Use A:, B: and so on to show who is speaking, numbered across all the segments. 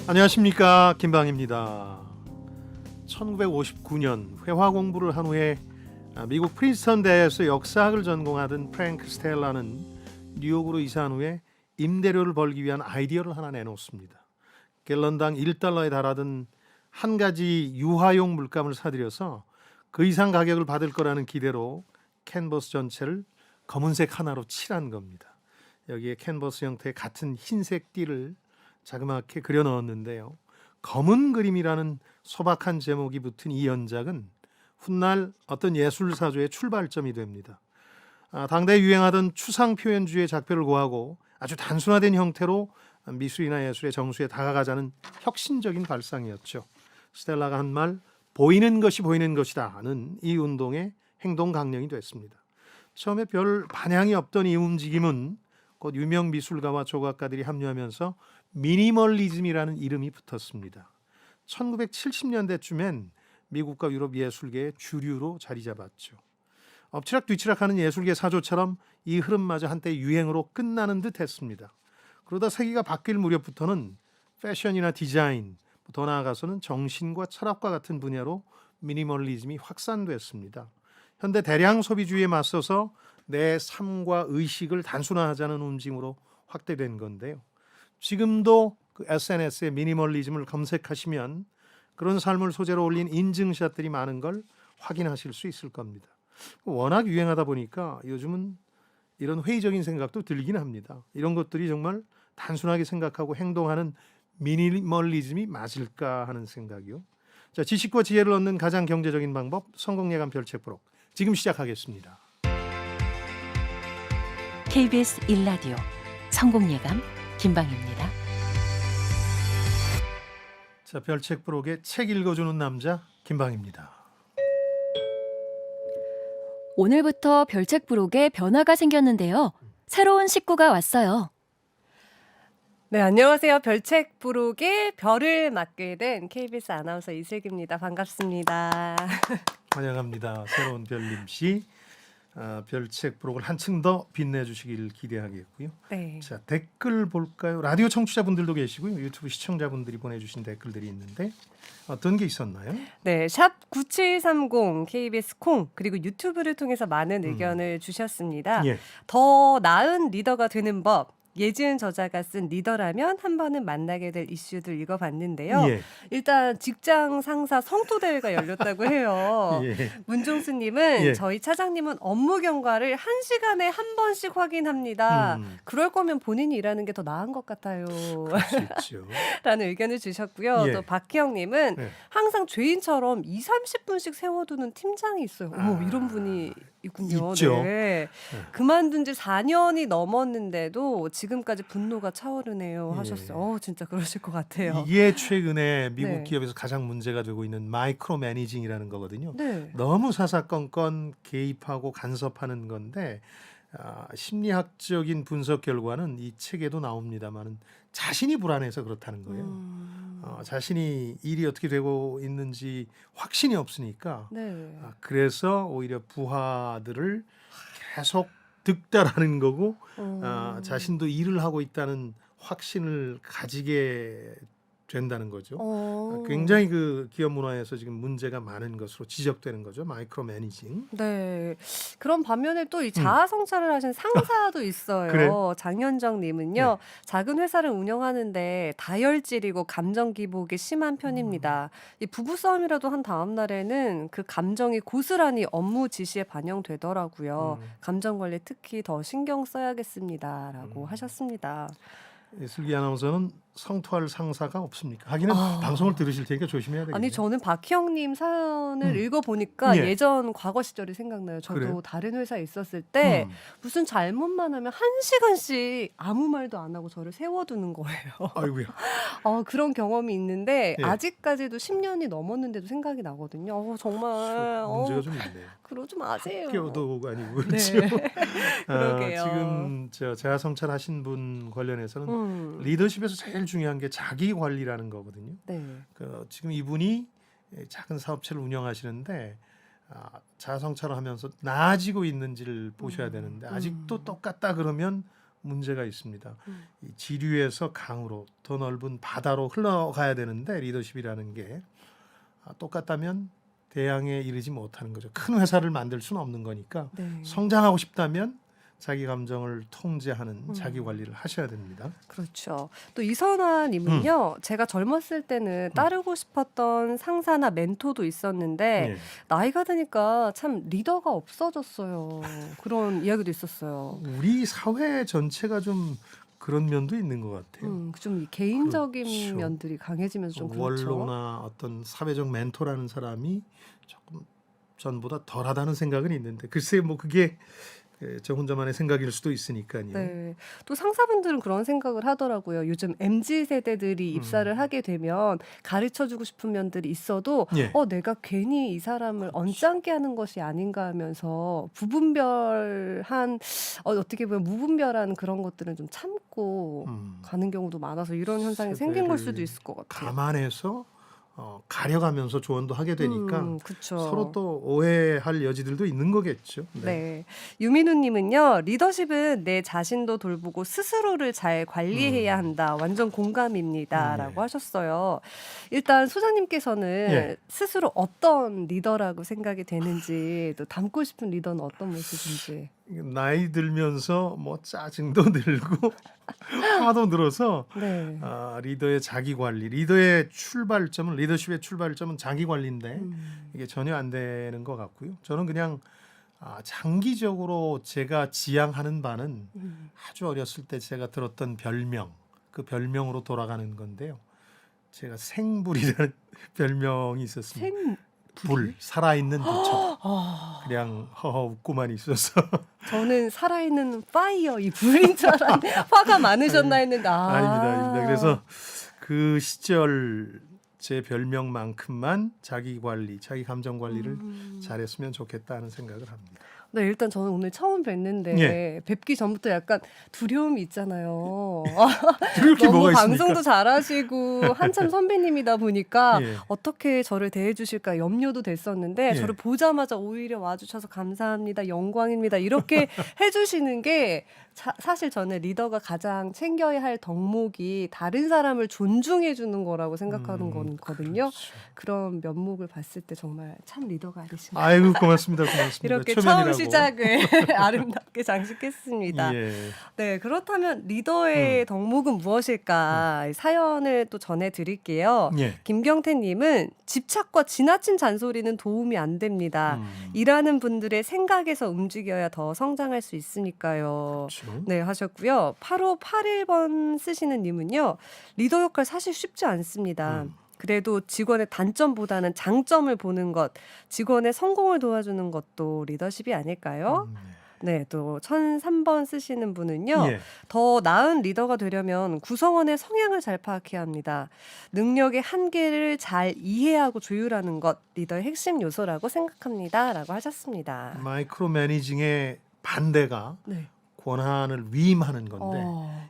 A: 안녕하십니까, 김방입니다. 1959년 회화 공부를 한 후에 미국 프린스턴 대에서 역사학을 전공하던 프랭크 스텔라는 뉴욕으로 이사한 후에 임대료를 벌기 위한 아이디어를 하나 내놓습니다. 갤런당 1달러에 달하던 한 가지 유화용 물감을 사들여서 그 이상 가격을 받을 거라는 기대로 캔버스 전체를 검은색 하나로 칠한 겁니다. 여기에 캔버스 형태의 같은 흰색 띠를 자그맣게 그려 넣었는데요. 검은 그림이라는 소박한 제목이 붙은 이 연작은 훗날 어떤 예술사조의 출발점이 됩니다. 당대 유행하던 추상 표현주의 작표를 고하고 아주 단순화된 형태로 미술이나 예술의 정수에 다가가자는 혁신적인 발상이었죠. 스텔라가 한 말, 보이는 것이 보이는 것이다는 이 운동의 행동 강령이 됐습니다. 처음에 별 반향이 없던 이 움직임은 곧 유명 미술가와 조각가들이 합류하면서 미니멀리즘이라는 이름이 붙었습니다. 1970년대쯤엔 미국과 유럽 예술계의 주류로 자리 잡았죠. 엎치락뒤치락하는 예술계 사조처럼 이 흐름마저 한때 유행으로 끝나는 듯 했습니다. 그러다 세기가 바뀔 무렵부터는 패션이나 디자인, 더 나아가서는 정신과 철학과 같은 분야로 미니멀리즘이 확산됐습니다. 현대 대량 소비주의에 맞서서 내 삶과 의식을 단순화하자는 움직임으로 확대된 건데요. 지금도 그 SNS에 미니멀리즘을 검색하시면 그런 삶을 소재로 올린 인증샷들이 많은 걸 확인하실 수 있을 겁니다. 워낙 유행하다 보니까 요즘은 이런 회의적인 생각도 들긴 합니다. 이런 것들이 정말 단순하게 생각하고 행동하는 미니멀리즘이 맞을까 하는 생각이요. 자, 지식과 지혜를 얻는 가장 경제적인 방법, 성공예감 별책 부록 지금 시작하겠습니다.
B: KBS 1라디오 성공예감 김방입니다.
A: 자, 별책 부록의 책 읽어주는 남자 김방입니다.
B: 오늘부터 별책 부록에 변화가 생겼는데요. 새로운 식구가 왔어요.
C: 네, 안녕하세요. 별책 부록의 별을 맡게 된 KBS 아나운서 이슬기입니다. 반갑습니다.
A: 환영합니다. 새로운 별님 씨. 별책 부록을 한층 더 빛내주시길 기대하겠고요.
C: 네.
A: 자, 댓글 볼까요? 라디오 청취자분들도 계시고요. 유튜브 시청자분들이 보내주신 댓글들이 있는데 어떤 게 있었나요?
C: 네, 샵 9730 KBS 콩 그리고 유튜브를 통해서 많은 의견을 주셨습니다.
A: 예.
C: 더 나은 리더가 되는 법. 예지은 저자가 쓴 리더라면 한 번은 만나게 될 이슈들 읽어봤는데요.
A: 예.
C: 일단 직장 상사 성토대회가 열렸다고 해요.
A: 예.
C: 문종수님은
A: 예.
C: 저희 차장님은 업무 경과를 1시간에 한 번씩 확인합니다. 그럴 거면 본인이 일하는 게 더 나은 것 같아요.
A: 그럴 수 있죠.
C: 라는 의견을 주셨고요.
A: 예.
C: 또 박희영님은
A: 예.
C: 항상 죄인처럼 20-30분씩 세워두는 팀장이 있어요. 어머, 이런 분이 있군요.
A: 있죠.
C: 네. 그만둔 지 4년이 넘었는데도 지금까지 분노가 차오르네요 하셨어요. 진짜 그러실 것 같아요.
A: 이게 최근에 미국
C: 네.
A: 기업에서 가장 문제가 되고 있는 마이크로 매니징이라는 거거든요.
C: 네.
A: 너무 사사건건 개입하고 간섭하는 건데 심리학적인 분석 결과는 이 책에도 나옵니다만 자신이 불안해서 그렇다는 거예요. 자신이 일이 어떻게 되고 있는지 확신이 없으니까
C: 네.
A: 그래서 오히려 부하들을 계속 득달하는 거고 자신도 일을 하고 있다는 확신을 가지게 된다는 거죠. 굉장히 그 기업 문화에서 지금 문제가 많은 것으로 지적되는 거죠. 마이크로 매니징.
C: 네. 그런 반면에 또 이 자아 성찰을 하신 상사도 있어요.
A: 그래?
C: 장현정님은요. 작은 회사를 운영하는데 다혈질이고 감정 기복이 심한 편입니다. 이 부부 싸움이라도 한 다음 날에는 그 감정이 고스란히 업무 지시에 반영되더라고요. 감정 관리 특히 더 신경 써야겠습니다라고 하셨습니다.
A: 슬기 아나운서는 성토할 상사가 없습니까? 하기는 방송을 들으실 테니까 조심해야 되겠네요.
C: 아니 저는 박희영님 사연을 읽어보니까
A: 예.
C: 예전 과거 시절이 생각나요. 저도
A: 그래요?
C: 다른 회사에 있었을 때 무슨 잘못만 하면 1시간씩 아무 말도 안 하고 저를 세워두는 거예요.
A: 아이고야.
C: 그런 경험이 있는데
A: 예.
C: 아직까지도 10년이 넘었는데도 생각이 나거든요. 정말
A: 문제가 좀 있네요.
C: 그러지 마세요.
A: 학교도 아니고
C: 네.
A: 그렇죠.
C: 그러게요.
A: 지금 자아 성찰하신 분 관련해서는 리더십에서 제일 중요한 게 자기 관리라는 거거든요.
C: 네.
A: 지금 이분이 작은 사업체를 운영하시는데 자아 성찰을 하면서 나아지고 있는지를 보셔야 되는데 아직도 똑같다 그러면 문제가 있습니다. 이 지류에서 강으로 더 넓은 바다로 흘러가야 되는데 리더십이라는 게 똑같다면 대양에 이르지 못하는 거죠. 큰 회사를 만들 수는 없는 거니까
C: 네.
A: 성장하고 싶다면 자기 감정을 통제하는 자기 관리를 하셔야 됩니다.
C: 그렇죠. 또 이선화님은요, 제가 젊었을 때는 따르고 싶었던 상사나 멘토도 있었는데
A: 예.
C: 나이가 드니까 참 리더가 없어졌어요. 그런 이야기도 있었어요.
A: 우리 사회 전체가 좀 그런 면도 있는 것 같아요.
C: 좀 이 개인적인
A: 그렇죠.
C: 면들이 강해지면서 좀 그렇죠.
A: 원로나 어떤 사회적 멘토라는 사람이 조금 전보다 덜하다는 생각은 있는데 글쎄 뭐 그게 저 혼자만의 생각일 수도 있으니까요.
C: 네. 또 상사분들은 그런 생각을 하더라고요. 요즘 MZ 세대들이 입사를 하게 되면 가르쳐 주고 싶은 면들이 있어도
A: 예.
C: 내가 괜히 이 사람을 언짢게 하는 것이 아닌가 하면서 부분별한 어떻게 보면 무분별한 그런 것들은 좀 참고 가는 경우도 많아서 이런 현상이 생긴 걸 수도
A: 세대를
C: 있을 것 같아요.
A: 감안해서 가려가면서 조언도 하게 되니까
C: 그쵸.
A: 서로 또 오해할 여지들도 있는 거겠죠.
C: 네. 유민우님은요, 리더십은 내 자신도 돌보고 스스로를 잘 관리해야 한다. 완전 공감입니다.
A: 네.
C: 라고 하셨어요. 일단 소장님께서는
A: 예.
C: 스스로 어떤 리더라고 생각이 되는지, 또 닮고 싶은 리더는 어떤 모습인지.
A: 나이 들면서 뭐 짜증도 늘고 화도 늘어서
C: 네.
A: 리더의 자기 관리, 리더의 출발점은 리더십의 출발점은 자기 관리인데
C: 음.
A: 이게 전혀 안 되는 것 같고요. 저는 그냥 장기적으로 제가 지향하는 바는 아주 어렸을 때 제가 들었던 별명, 그 별명으로 돌아가는 건데요. 제가 생불이라는 별명이 있었습니다. 불, 살아있는 불처럼 그냥 허허 웃고만 있어서
C: 저는 살아있는 파이어, 이 불인 줄 알았는데 화가 많으셨나 했는데
A: 아닙니다. 그래서 그 시절 제 별명만큼만 자기 관리, 자기 감정 관리를 잘했으면 좋겠다는 생각을 합니다.
C: 네, 일단 저는 오늘 처음 뵀는데
A: 예.
C: 뵙기 전부터 약간 두려움이 있잖아요.
A: 그럴 게
C: 너무
A: 뭐가 있습니까?
C: 방송도 잘하시고 한참 선배님이다 보니까
A: 예.
C: 어떻게 저를 대해 주실까 염려도 됐었는데
A: 예.
C: 저를 보자마자 오히려 와주셔서 감사합니다, 영광입니다 이렇게 해주시는 게 사실 저는 리더가 가장 챙겨야 할 덕목이 다른 사람을 존중해 주는 거라고 생각하는 거거든요.
A: 그렇죠.
C: 그런 면목을 봤을 때 정말 참 리더가 아니신가.
A: 아이고 고맙습니다.
C: 이렇게
A: 초면이라고.
C: 처음 시작을 아름답게 장식했습니다.
A: 예.
C: 네, 그렇다면 리더의 덕목은 무엇일까? 사연을 또 전해드릴게요.
A: 예.
C: 김경태님은 집착과 지나친 잔소리는 도움이 안 됩니다. 일하는 분들의 생각에서 움직여야 더 성장할 수 있으니까요.
A: 그렇죠.
C: 네, 하셨고요. 8581번 쓰시는 님은요. 리더 역할 사실 쉽지 않습니다. 그래도 직원의 단점보다는 장점을 보는 것, 직원의 성공을 도와주는 것도 리더십이 아닐까요? 네, 또 1003번 쓰시는 분은요.
A: 예.
C: 더 나은 리더가 되려면 구성원의 성향을 잘 파악해야 합니다. 능력의 한계를 잘 이해하고 조율하는 것, 리더의 핵심 요소라고 생각합니다. 라고 하셨습니다.
A: 마이크로 매니징의 반대가
C: 네.
A: 권한을 위임하는 건데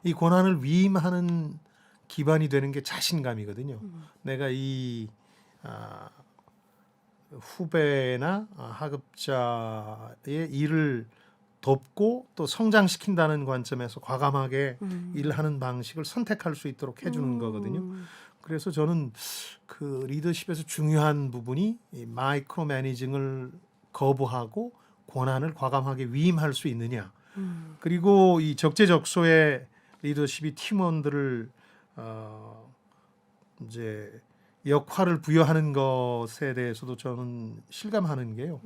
A: 이 권한을 위임하는 기반이 되는 게 자신감이거든요. 내가 이 후배나 하급자의 일을 돕고 또 성장시킨다는 관점에서 과감하게 일하는 방식을 선택할 수 있도록 해주는 거거든요. 그래서 저는 그 리더십에서 중요한 부분이 이 마이크로 매니징을 거부하고 권한을 과감하게 위임할 수 있느냐. 그리고 이 적재적소의 리더십이 팀원들을 이제 역할을 부여하는 것에 대해서도 저는 실감하는 게요.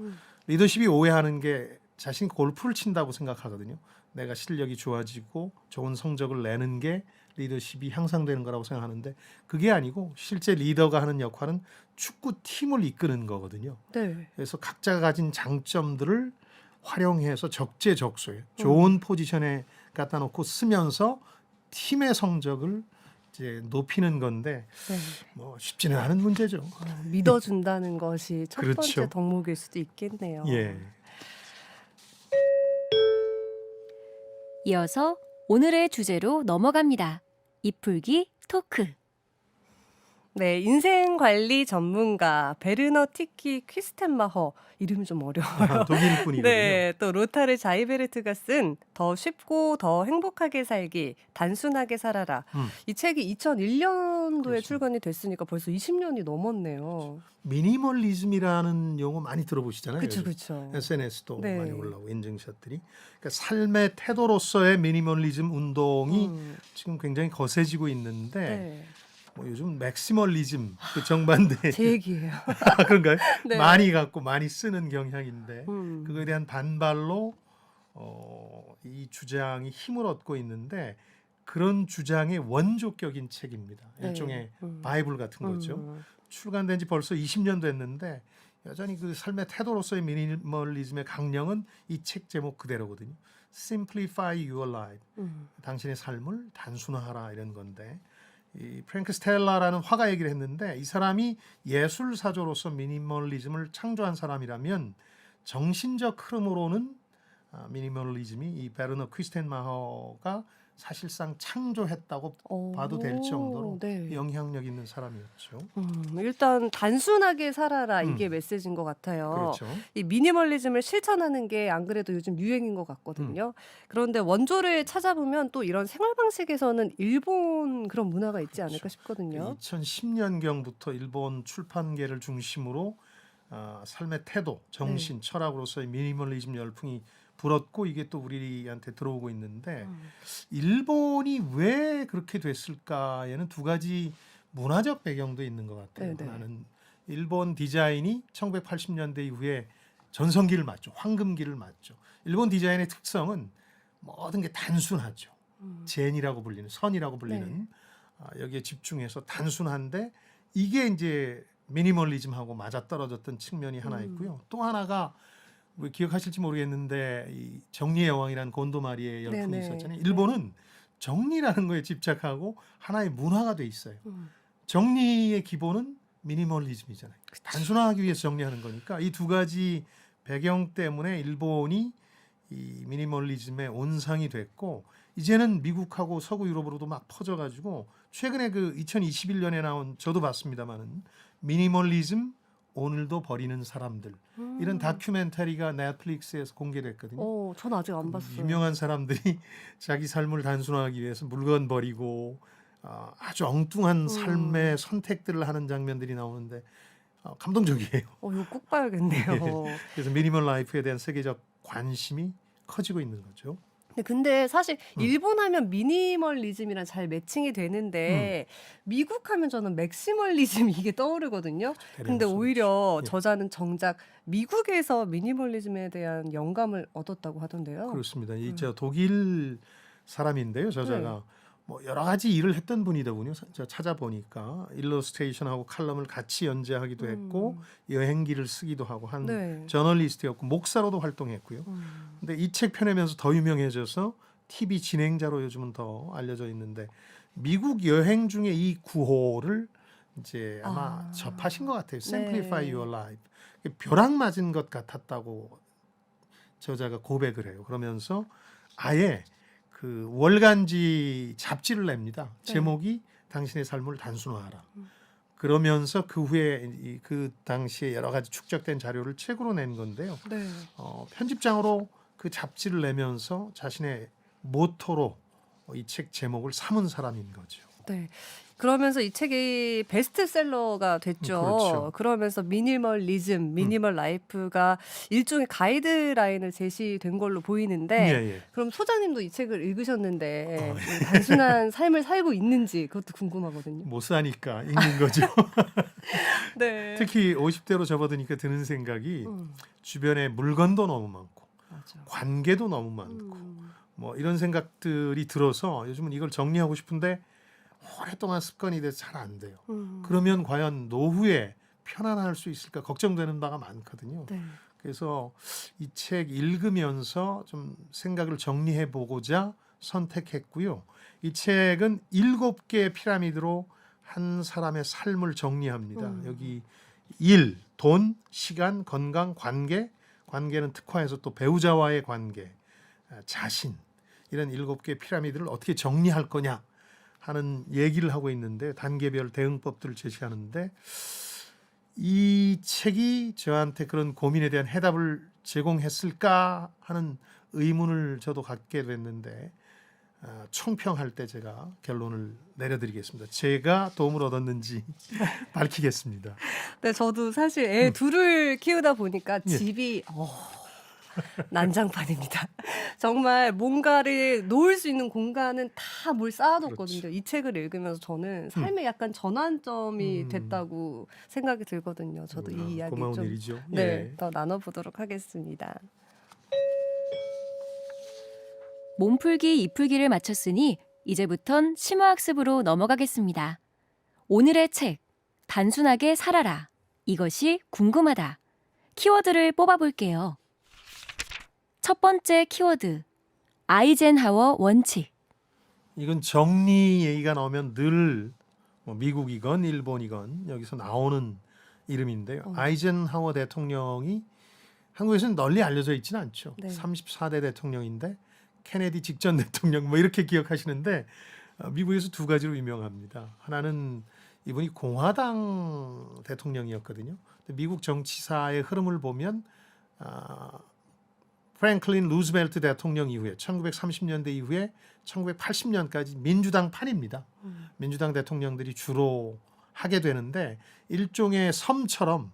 A: 리더십이 오해하는 게 자신이 골프를 친다고 생각하거든요. 내가 실력이 좋아지고 좋은 성적을 내는 게 리더십이 향상되는 거라고 생각하는데 그게 아니고 실제 리더가 하는 역할은 축구팀을 이끄는 거거든요.
C: 네.
A: 그래서 각자가 가진 장점들을 활용해서 적재적소에 좋은 포지션에 갖다 놓고 쓰면서 팀의 성적을 이제 높이는 건데
C: 네.
A: 뭐 쉽지는 않은 문제죠.
C: 믿어준다는 것이 첫 번째
A: 그렇죠.
C: 덕목일 수도 있겠네요.
A: 예.
B: 이어서 오늘의 주제로 넘어갑니다. 입풀기 토크.
C: 네, 인생 관리 전문가 베르너 티키 퀴스텐마허 이름이 좀 어려워요.
A: 독일 분이거든요.
C: 네, 또 로타르 자이베르트가 쓴 더 쉽고 더 행복하게 살기, 단순하게 살아라.
A: 음.
C: 이 책이 2001년도에
A: 그렇죠.
C: 출간이 됐으니까 벌써 20년이 넘었네요.
A: 미니멀리즘이라는 용어 많이 들어보시잖아요.
C: 그렇죠,
A: 요즘.
C: 그렇죠.
A: SNS도
C: 네.
A: 많이 올라오고 인증샷들이. 그러니까 삶의 태도로서의 미니멀리즘 운동이 지금 굉장히 거세지고 있는데
C: 네,
A: 뭐 요즘 맥시멀리즘 그 정반대
C: 제 얘기예요.
A: 그런가요?
C: 네.
A: 많이 갖고 많이 쓰는 경향인데
C: 음.
A: 그거에 대한 반발로 이 주장이 힘을 얻고 있는데 그런 주장의 원조격인 책입니다.
C: 네.
A: 일종의 바이블 같은 거죠. 출간된 지 벌써 20년 됐는데 여전히 그 삶의 태도로서의 미니멀리즘의 강령은 이 책 제목 그대로거든요. Simplify your life. 당신의 삶을 단순화하라 이런 건데 이 프랭크 스텔라라는 화가 얘기를 했는데 이 사람이 예술사조로서 미니멀리즘을 창조한 사람이라면 정신적 흐름으로는 미니멀리즘이 이 베르너 퀴스텐마허가 사실상 창조했다고 봐도 될 정도로
C: 네.
A: 영향력 있는 사람이었죠.
C: 일단 단순하게 살아라 이게 메시지인 것 같아요.
A: 그렇죠.
C: 이 미니멀리즘을 실천하는 게 안 그래도 요즘 유행인 것 같거든요. 그런데 원조를 찾아보면 또 이런 생활 방식에서는 일본 그런 문화가 있지 않을까 싶거든요.
A: 2010년경부터 일본 출판계를 중심으로 삶의 태도, 정신, 철학으로서의 미니멀리즘 열풍이 불었고 이게 또 우리한테 들어오고 있는데 일본이 왜 그렇게 됐을까에는 두 가지 문화적 배경도 있는 것 같아요.
C: 네네.
A: 하나는 일본 디자인이 1980년대 이후에 전성기를 맞죠. 황금기를 맞죠. 일본 디자인의 특성은 모든 게 단순하죠. 젠이라고 불리는 선이라고 불리는 여기에 집중해서 단순한데 이게 이제 미니멀리즘하고 맞아떨어졌던 측면이 하나 있고요. 또 하나가 뭐 기억하실지 모르겠는데 이 정리의 여왕이라는 곤도마리의 열풍이
C: 네네.
A: 있었잖아요. 일본은 정리라는 거에 집착하고 하나의 문화가 돼 있어요. 정리의 기본은 미니멀리즘이잖아요. 단순화하기 위해서 정리하는 거니까 이 두 가지 배경 때문에 일본이 이 미니멀리즘의 온상이 됐고 이제는 미국하고 서구 유럽으로도 막 퍼져가지고 최근에 그 2021년에 나온 저도 봤습니다만은 미니멀리즘 오늘도 버리는 사람들 이런 다큐멘터리가 넷플릭스에서 공개됐거든요.
C: 전 아직 안 봤어요.
A: 유명한 사람들이 자기 삶을 단순화하기 위해서 물건 버리고 아주 엉뚱한 삶의 선택들을 하는 장면들이 나오는데 감동적이에요.
C: 이거 꼭 봐야겠네요.
A: 그래서 미니멀 라이프에 대한 세계적 관심이 커지고 있는 거죠.
C: 근데 사실 일본 하면 미니멀리즘이랑 잘 매칭이 되는데 미국 하면 저는 맥시멀리즘 이게 떠오르거든요. 근데
A: 대량소득.
C: 오히려
A: 예.
C: 저자는 정작 미국에서 미니멀리즘에 대한 영감을 얻었다고 하던데요.
A: 그렇습니다. 이 저 독일 사람인데요. 저자가 뭐 여러 가지 일을 했던 분이더군요. 저 찾아보니까 일러스트레이션하고 칼럼을 같이 연재하기도 했고 여행기를 쓰기도 하고 한
C: 네.
A: 저널리스트였고 목사로도 활동했고요. 근데 이 책 펴내면서 더 유명해져서 TV 진행자로 요즘은 더 알려져 있는데 미국 여행 중에 이 구호를 이제 아마 접하신 것 같아요. Simplify
C: 네.
A: your life. 벼락 맞은 것 같았다고 저자가 고백을 해요. 그러면서 아예 그 월간지 잡지를 냅니다. 제목이 당신의 삶을 단순화하라. 그러면서 그 후에 그 당시에 여러 가지 축적된 자료를 책으로 낸 건데요.
C: 네.
A: 편집장으로 그 잡지를 내면서 자신의 모토로 이 책 제목을 삼은 사람인 거죠.
C: 네. 그러면서 이 책이 베스트셀러가 됐죠.
A: 그렇죠.
C: 그러면서 미니멀리즘, 미니멀 라이프가 일종의 가이드라인을 제시된 걸로 보이는데
A: 예.
C: 그럼 소장님도 이 책을 읽으셨는데 이 단순한 삶을 살고 있는지 그것도 궁금하거든요.
A: 못 사니까 읽는 거죠.
C: 네.
A: 특히 50대로 접어드니까 드는 생각이 주변에 물건도 너무 많고
C: 맞아.
A: 관계도 너무 많고 뭐 이런 생각들이 들어서 요즘은 이걸 정리하고 싶은데 오랫동안 습관이 돼서 잘 안 돼요. 그러면 과연 노후에 편안할 수 있을까 걱정되는 바가 많거든요.
C: 네.
A: 그래서 이 책 읽으면서 좀 생각을 정리해 보고자 선택했고요. 이 책은 7개의 피라미드로 한 사람의 삶을 정리합니다. 여기 일, 돈, 시간, 건강, 관계, 관계는 특화해서 또 배우자와의 관계, 자신 이런 7개의 피라미드를 어떻게 정리할 거냐 하는 얘기를 하고 있는데 단계별 대응법들을 제시하는데 이 책이 저한테 그런 고민에 대한 해답을 제공했을까 하는 의문을 저도 갖게 됐는데 총평할 때 제가 결론을 내려드리겠습니다. 제가 도움을 얻었는지 밝히겠습니다.
C: 네, 저도 사실 애 둘을 키우다 보니까
A: 예.
C: 집이 난장판입니다. 정말 뭔가를 놓을 수 있는 공간은 다 뭘 쌓아뒀거든요.
A: 그렇죠.
C: 이 책을 읽으면서 저는 삶의 약간 전환점이
A: 음.
C: 됐다고 생각이 들거든요. 저도 이 이야기
A: 고마운
C: 좀
A: 일이죠.
C: 네,
A: 예.
C: 더 나눠보도록 하겠습니다.
B: 몸풀기, 입풀기를 마쳤으니 이제부턴 심화학습으로 넘어가겠습니다. 오늘의 책, 단순하게 살아라. 이것이 궁금하다. 키워드를 뽑아볼게요. 첫 번째 키워드, 아이젠하워 원칙.
A: 이건 정리 얘기가 나오면 늘 뭐 미국이건 일본이건 여기서 나오는 이름인데요. 아이젠하워 대통령이 한국에서는 널리 알려져 있지는 않죠.
C: 네.
A: 34대 대통령인데 케네디 직전 대통령 뭐 이렇게 기억하시는데 미국에서 두 가지로 유명합니다. 하나는 이분이 공화당 대통령이었거든요. 미국 정치사의 흐름을 보면 프랭클린 루즈벨트 대통령 이후에 1930년대 이후에 1980년까지 민주당 판입니다. 민주당 대통령들이 주로 하게 되는데 일종의 섬처럼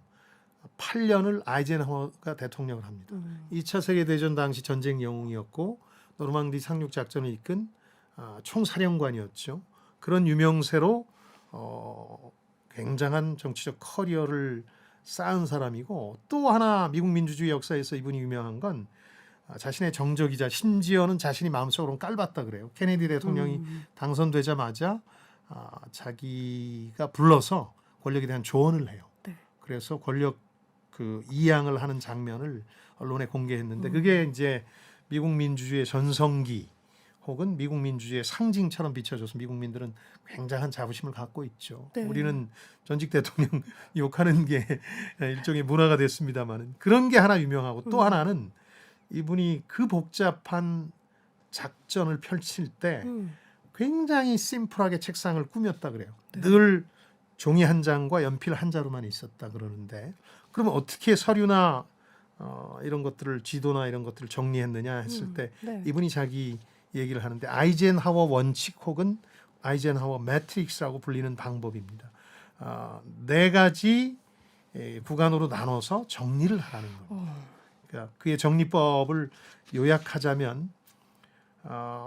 A: 8년을 아이젠하워가 대통령을 합니다. 2차 세계대전 당시 전쟁 영웅이었고 노르망디 상륙 작전을 이끈 총사령관이었죠. 그런 유명세로 굉장한 정치적 커리어를 쌓은 사람이고 또 하나 미국 민주주의 역사에서 이분이 유명한 건 자신의 정적이자 심지어는 자신이 마음속으로 깔봤다 그래요. 케네디 대통령이 당선되자마자 자기가 불러서 권력에 대한 조언을 해요.
C: 네.
A: 그래서 권력 그 이양을 하는 장면을 언론에 공개했는데 그게 이제 미국 민주주의의 전성기 혹은 미국 민주주의의 상징처럼 비춰져서 미국민들은 굉장한 자부심을 갖고 있죠.
C: 네.
A: 우리는 전직 대통령 욕하는 게 일종의 문화가 됐습니다만은 그런 게 하나 유명하고 또 하나는 이분이 그 복잡한 작전을 펼칠 때 굉장히 심플하게 책상을 꾸몄다 그래요. 늘 종이 한 장과 연필 한 자루만 있었다 그러는데 그러면 어떻게 서류나 이런 것들을 지도나 이런 것들을 정리했느냐 했을 때
C: 네.
A: 이분이 자기 얘기를 하는데 아이젠하워 원칙 혹은 아이젠하워 매트릭스라고 불리는 방법입니다. 네 가지 구간으로 나눠서 정리를 하라는 겁니다. 그러니까 그의 정리법을 요약하자면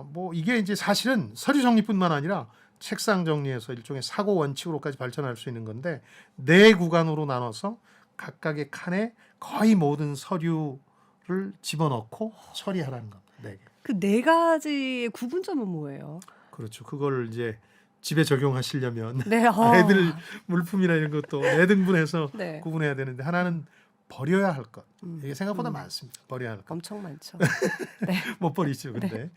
A: 뭐 이게 이제 사실은 서류 정리뿐만 아니라 책상 정리해서 일종의 사고 원칙으로까지 발전할 수 있는 건데 네 구간으로 나눠서 각각의 칸에 거의 모든 서류를 집어넣고 처리하라는 겁니다. 네 개.
C: 그 네 가지의 구분점은 뭐예요?
A: 그렇죠. 그걸 이제 집에 적용하시려면
C: 네,
A: 애들 물품이나 이런 것도 네 등분해서
C: 네.
A: 구분해야 되는데 하나는 버려야 할 것. 이게 생각보다 많습니다. 버려야 할 것.
C: 엄청 많죠.
A: 못 버리죠. 근데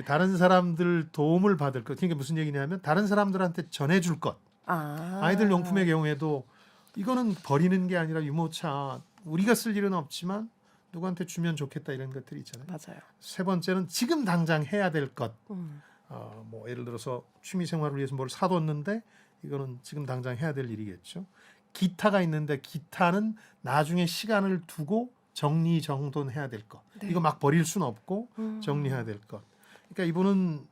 A: 다른 사람들 도움을 받을 것. 그러니까 무슨 얘기냐면 다른 사람들한테 전해줄 것. 아이들 용품의 경우에도 이거는 버리는 게 아니라 유모차 우리가 쓸 일은 없지만 누구한테 주면 좋겠다 이런 것들이 있잖아요.
C: 맞아요.
A: 세 번째는 지금 당장 해야 될 것. 뭐 예를 들어서 취미 생활을 위해서 뭘 사뒀는데 이거는 지금 당장 해야 될 일이겠죠. 기타가 있는데 기타는 나중에 시간을 두고 정리정돈해야 될 것.
C: 네.
A: 이거 막 버릴 수는 없고 정리해야 될 것. 그러니까 이분은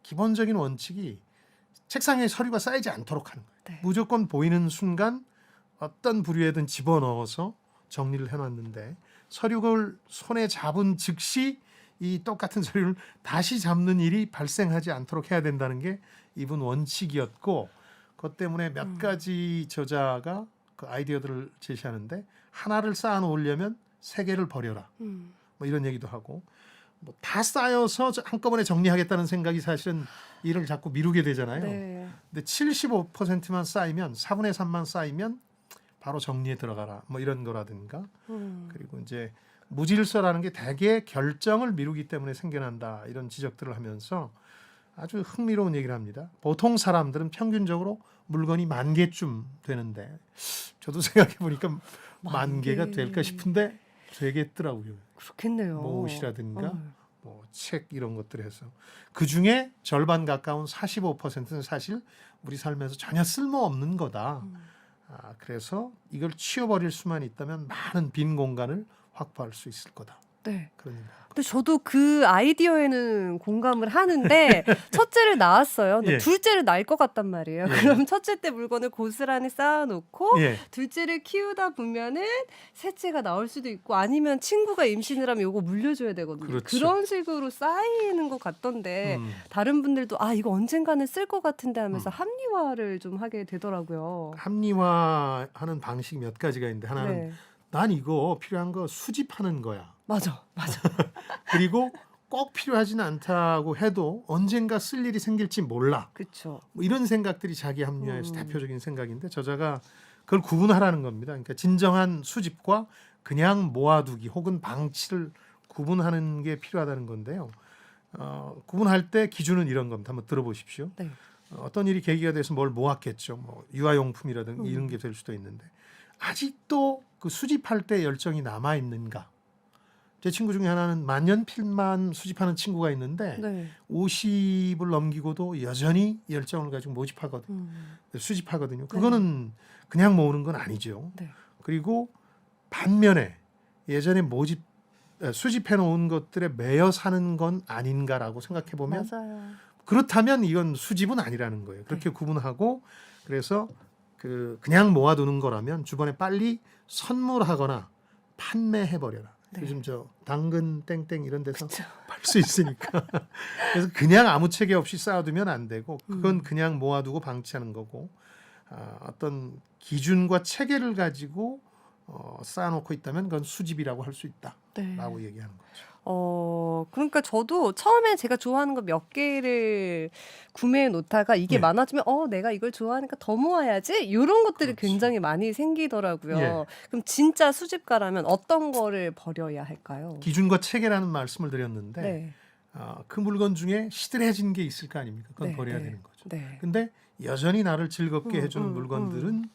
A: 기본적인 원칙이 책상에 서류가 쌓이지 않도록 하는 거예요.
C: 네.
A: 무조건 보이는 순간 어떤 부류에든 집어넣어서 정리를 해놨는데 서류를 손에 잡은 즉시 이 똑같은 서류를 다시 잡는 일이 발생하지 않도록 해야 된다는 게 이분 원칙이었고 그것 때문에 몇 가지 저자가 그 아이디어들을 제시하는데 하나를 쌓아 놓으려면 세 개를 버려라. 뭐 이런 얘기도 하고 뭐 다 쌓여서 한꺼번에 정리하겠다는 생각이 사실은 일을 자꾸 미루게 되잖아요.
C: 네.
A: 근데 75%만 쌓이면 4분의 3만 쌓이면 바로 정리에 들어가라. 뭐 이런 거라든가. 그리고 이제 무질서라는 게 대개 결정을 미루기 때문에 생겨난다. 이런 지적들을 하면서 아주 흥미로운 얘기를 합니다. 보통 사람들은 평균적으로 물건이 10,000개쯤 되는데 저도 생각해 보니까 10,000개가 될까 싶은데 되겠더라고요.
C: 그렇겠네요.
A: 뭐 옷이라든가 뭐 책 이런 것들 해서 그 중에 절반 가까운 45%는 사실 우리 삶에서 전혀 쓸모없는 거다. 그래서 이걸 치워버릴 수만 있다면 많은 빈 공간을 확보할 수 있을 거다.
C: 네.
A: 그런 얘기입니다.
C: 근데 저도 그 아이디어에는 공감을 하는데 첫째를 낳았어요. 근데
A: 예.
C: 둘째를 낳을 것 같단 말이에요.
A: 예.
C: 그럼 첫째 때 물건을 고스란히 쌓아놓고
A: 예.
C: 둘째를 키우다 보면은 셋째가 나올 수도 있고 아니면 친구가 임신을 하면 요거 물려줘야 되거든요.
A: 그렇죠.
C: 그런 식으로 쌓이는 것 같던데 다른 분들도 아 이거 언젠가는 쓸 것 같은데 하면서 합리화를 좀 하게 되더라고요.
A: 합리화하는 방식이 몇 가지가 있는데 하나는
C: 네.
A: 난 이거 필요한 거 수집하는 거야.
C: 맞아.
A: 그리고 꼭 필요하지는 않다고 해도 언젠가 쓸 일이 생길지 몰라.
C: 그렇죠.
A: 뭐 이런 생각들이 자기 합리화에서 대표적인 생각인데 저자가 그걸 구분하라는 겁니다. 그러니까 진정한 수집과 그냥 모아두기 혹은 방치를 구분하는 게 필요하다는 건데요. 구분할 때 기준은 이런 겁니다. 한번 들어보십시오.
C: 네.
A: 어떤 일이 계기가 돼서 뭘 모았겠죠. 뭐 유아용품이라든지 이런 게 될 수도 있는데 아직도 그 수집할 때 열정이 남아 있는가? 제 친구 중에 하나는 만년필만 수집하는 친구가 있는데
C: 네.
A: 50을 넘기고도 여전히 열정을 가지고 모집하거든요. 수집하거든요. 그거는 그냥 모으는 건 아니죠.
C: 네.
A: 그리고 반면에 예전에 수집해 놓은 것들에 매여 사는 건 아닌가라고 생각해 보면
C: 맞아요.
A: 그렇다면 이건 수집은 아니라는 거예요. 그렇게 구분하고 그래서 그냥 모아두는 거라면 주변에 빨리 선물하거나 판매해 버려라.
C: 네.
A: 요즘 저 당근 땡땡 이런 데서 팔 수 있으니까 그래서 그냥 아무 체계 없이 쌓아두면 안 되고 그건 그냥 모아두고 방치하는 거고 어떤 기준과 체계를 가지고 쌓아놓고 있다면 그건 수집이라고 할 수 있다라고
C: 네.
A: 얘기하는 거죠.
C: 그러니까 저도 처음에 제가 좋아하는 거 몇 개를 구매해 놓다가 이게
A: 네.
C: 많아지면 내가 이걸 좋아하니까 더 모아야지 이런 것들이
A: 그렇죠.
C: 굉장히 많이 생기더라고요.
A: 예.
C: 그럼 진짜 수집가라면 어떤 거를 버려야 할까요?
A: 기준과 체계라는 말씀을 드렸는데
C: 네.
A: 그 물건 중에 시들해진 게 있을 거 아닙니까? 그건
C: 네,
A: 버려야
C: 네.
A: 되는 거죠.
C: 네.
A: 근데 여전히 나를 즐겁게 해주는
C: 음.
A: 물건들은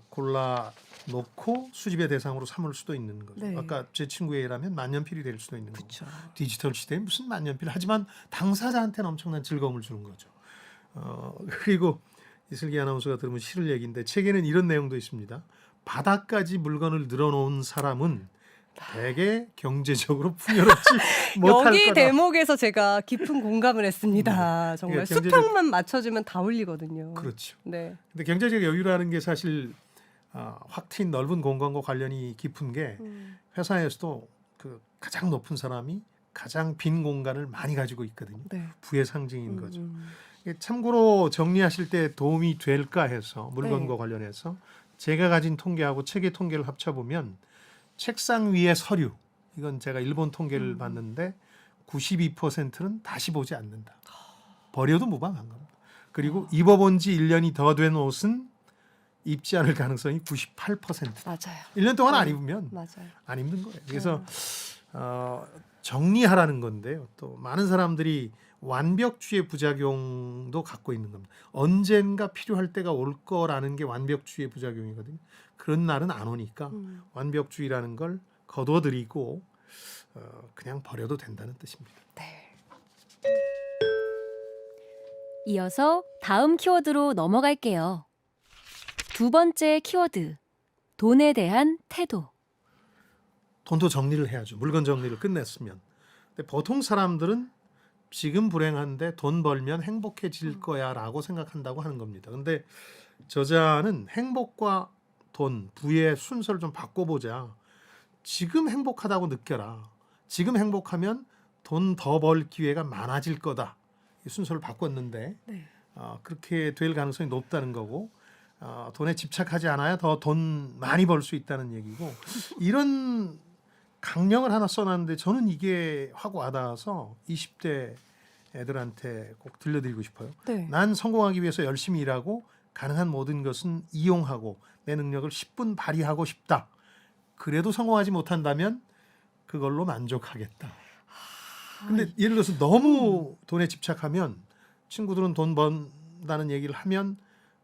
A: 골라 놓고 수집의 대상으로 삼을 수도 있는 거죠.
C: 네.
A: 아까 제 친구의 예라면 만년필이 될 수도 있는 거고.
C: 그렇죠.
A: 디지털 시대에 무슨 만년필 하지만 당사자한테는 엄청난 즐거움을 주는 거죠. 그리고 이슬기 아나운서가 들으면 싫을 얘기인데 책에는 이런 내용도 있습니다. 바닥까지 물건을 늘어놓은 사람은 대개 경제적으로 풍요롭지 못할
C: 여기
A: 거다.
C: 대목에서 제가 깊은 공감을 했습니다. 정말
A: 그러니까 경제적-
C: 수평만 맞춰주면 다 올리거든요.
A: 그렇죠.
C: 네.
A: 근데 경제적 여유라는 게 사실 확 트인 넓은 공간과 관련이 깊은 게 회사에서도 그 가장 높은 사람이 가장 빈 공간을 많이 가지고 있거든요.
C: 네.
A: 부의 상징인 거죠. 이게 참고로 정리하실 때 도움이 될까 해서 물건과
C: 네.
A: 관련해서 제가 가진 통계하고 책의 통계를 합쳐보면 책상 위의 서류 이건 제가 일본 통계를 봤는데 92%는 다시 보지 않는다. 버려도 무방한 겁니다. 그리고 입어본 지 1년이 더 된 옷은 입지 않을 가능성이 98%.
C: 맞아요.
A: 1년 동안 안 입으면
C: 맞아요.
A: 안 입는 거예요. 그래서 정리하라는 건데요. 또 많은 사람들이 완벽주의 부작용도 갖고 있는 겁니다. 언젠가 필요할 때가 올 거라는 게 완벽주의 부작용이거든요. 그런 날은 안 오니까 완벽주의라는 걸 거둬들이고 그냥 버려도 된다는 뜻입니다.
C: 네.
B: 이어서 다음 키워드로 넘어갈게요. 두 번째 키워드, 돈에 대한 태도.
A: 돈도 정리를 해야죠. 물건 정리를 끝냈으면. 근데 보통 사람들은 지금 불행한데 돈 벌면 행복해질 거야라고 생각한다고 하는 겁니다. 근데 저자는 행복과 돈, 부의 순서를 좀 바꿔보자. 지금 행복하다고 느껴라. 지금 행복하면 돈 더 벌 기회가 많아질 거다. 이 순서를 바꿨는데
C: 네.
A: 그렇게 될 가능성이 높다는 거고 돈에 집착하지 않아야 더 돈 많이 벌 수 있다는 얘기고 이런 강령을 하나 써놨는데 저는 이게 확 와닿아서 20대 애들한테 꼭 들려드리고 싶어요.
C: 네.
A: 난 성공하기 위해서 열심히 일하고 가능한 모든 것은 이용하고 내 능력을 10분 발휘하고 싶다. 그래도 성공하지 못한다면 그걸로 만족하겠다. 근데 예를 들어서 너무 돈에 집착하면 친구들은 돈 번다는 얘기를 하면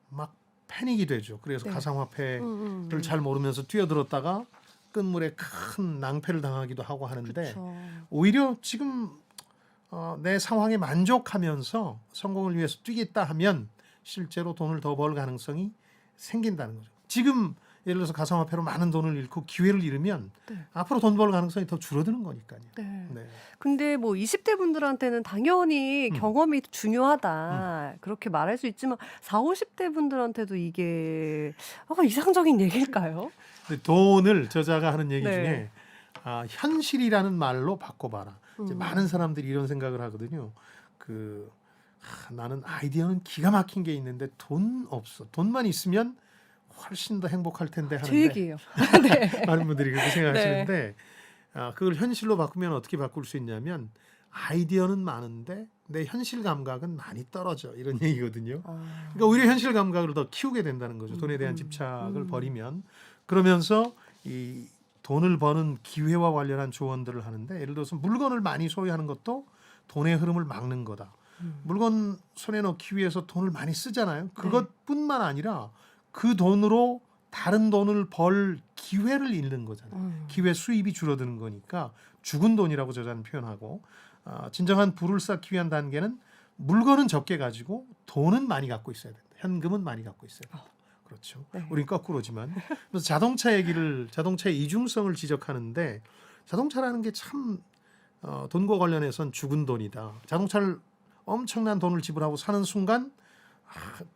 A: 막 패닉이 되죠. 그래서
C: 네.
A: 가상화폐를 잘 모르면서 뛰어들었다가 끝물에 큰 낭패를 당하기도 하고 하는데
C: 그렇죠.
A: 오히려 지금 내 상황에 만족하면서 성공을 위해서 뛰겠다 하면 실제로 돈을 더 벌 가능성이 생긴다는 거죠. 지금 예를 들어서 가상화폐로 많은 돈을 잃고 기회를 잃으면
C: 네.
A: 앞으로 돈 벌 가능성이 더 줄어드는 거니까요.
C: 네.
A: 네.
C: 근데 뭐 20대 분들한테는 당연히 경험이 중요하다. 그렇게 말할 수 있지만 40, 50대 분들한테도 이게 이상적인 얘기일까요?
A: 근데 돈을 저자가 하는 얘기
C: 네.
A: 중에 현실이라는 말로 바꿔봐라. 이제
C: 음.
A: 많은 사람들이 이런 생각을 하거든요. 나는 아이디어는 기가 막힌 게 있는데 돈 없어. 돈만 있으면 훨씬 더 행복할 텐데
C: 제
A: 하는데
C: 얘기예요. 네.
A: 많은 분들이 그렇게 생각하시는데 그걸 현실로 바꾸면 어떻게 바꿀 수 있냐면 아이디어는 많은데 내 현실 감각은 많이 떨어져 이런 얘기거든요. 그러니까 오히려 현실 감각을 더 키우게 된다는 거죠. 돈에 대한 집착을 버리면 그러면서 이 돈을 버는 기회와 관련한 조언들을 하는데 예를 들어서 물건을 많이 소유하는 것도 돈의 흐름을 막는 거다. 물건 손에 넣기 위해서 돈을 많이 쓰잖아요. 그것뿐만 아니라 그 돈으로 다른 돈을 벌 기회를 잃는 거잖아요. 기회 수입이 줄어드는 거니까 죽은 돈이라고 저자는 표현하고 진정한 부를 쌓기 위한 단계는 물건은 적게 가지고 돈은 많이 갖고 있어야 된다. 현금은 많이 갖고 있어야 된다. 그렇죠.
C: 네.
A: 우린 거꾸로지만 그래서 자동차의 이중성을 지적하는데 자동차라는 게 참 돈과 관련해선 죽은 돈이다. 자동차를 엄청난 돈을 지불하고 사는 순간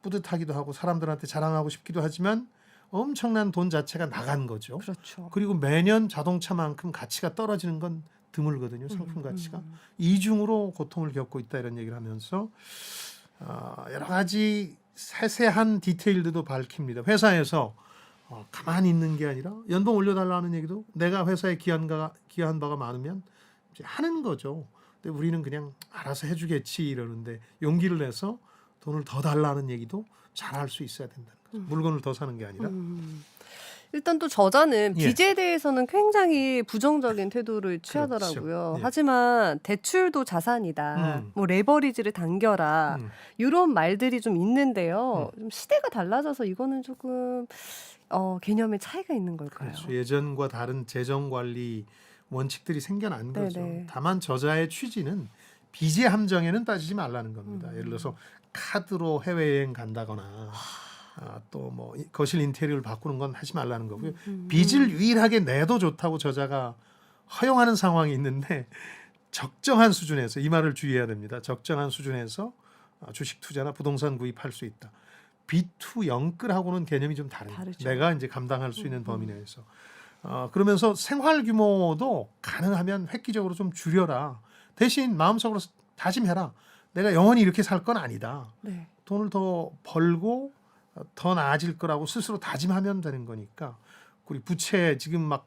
A: 뿌듯하기도 하고 사람들한테 자랑하고 싶기도 하지만 엄청난 돈 자체가 나간 거죠.
C: 그렇죠.
A: 그리고 매년 자동차만큼 가치가 떨어지는 건 드물거든요. 상품 가치가. 이중으로 고통을 겪고 있다 이런 얘기를 하면서 여러 가지 세세한 디테일들도 밝힙니다. 회사에서 가만히 있는 게 아니라 연봉 올려달라는 얘기도 내가 회사에 기여한 바가 많으면 이제 하는 거죠. 근데 우리는 그냥 알아서 해주겠지 이러는데 용기를 내서 돈을 더 달라는 얘기도 잘할 수 있어야 된다는 거죠. 물건을 더 사는 게 아니라.
C: 일단 또 저자는
A: 예.
C: 빚에 대해서는 굉장히 부정적인 태도를 취하더라고요.
A: 그렇죠. 예.
C: 하지만 대출도 자산이다. 뭐 레버리지를 당겨라. 이런 말들이 좀 있는데요. 좀 시대가 달라져서 이거는 조금 개념의 차이가 있는 걸까요?
A: 그렇죠. 예전과 다른 재정 관리 원칙들이 생겨난 거죠.
C: 네네.
A: 다만 저자의 취지는 빚의 함정에는 빠지지 말라는 겁니다. 예를 들어서 카드로 해외여행 간다거나 또 뭐 거실 인테리어를 바꾸는 건 하지 말라는 거고요. 빚을 유일하게 내도 좋다고 저자가 허용하는 상황이 있는데 적정한 수준에서 이 말을 주의해야 됩니다. 적정한 수준에서 주식 투자나 부동산 구입할 수 있다. B2 영끌하고는 개념이 좀
C: 다르죠.
A: 내가 이제 감당할 수 있는 범위 내에서. 그러면서 생활 규모도 가능하면 획기적으로 좀 줄여라. 대신 마음속으로 다짐해라. 내가 영원히 이렇게 살 건 아니다.
C: 네.
A: 돈을 더 벌고 더 나아질 거라고 스스로 다짐하면 되는 거니까. 우리 부채 지금 막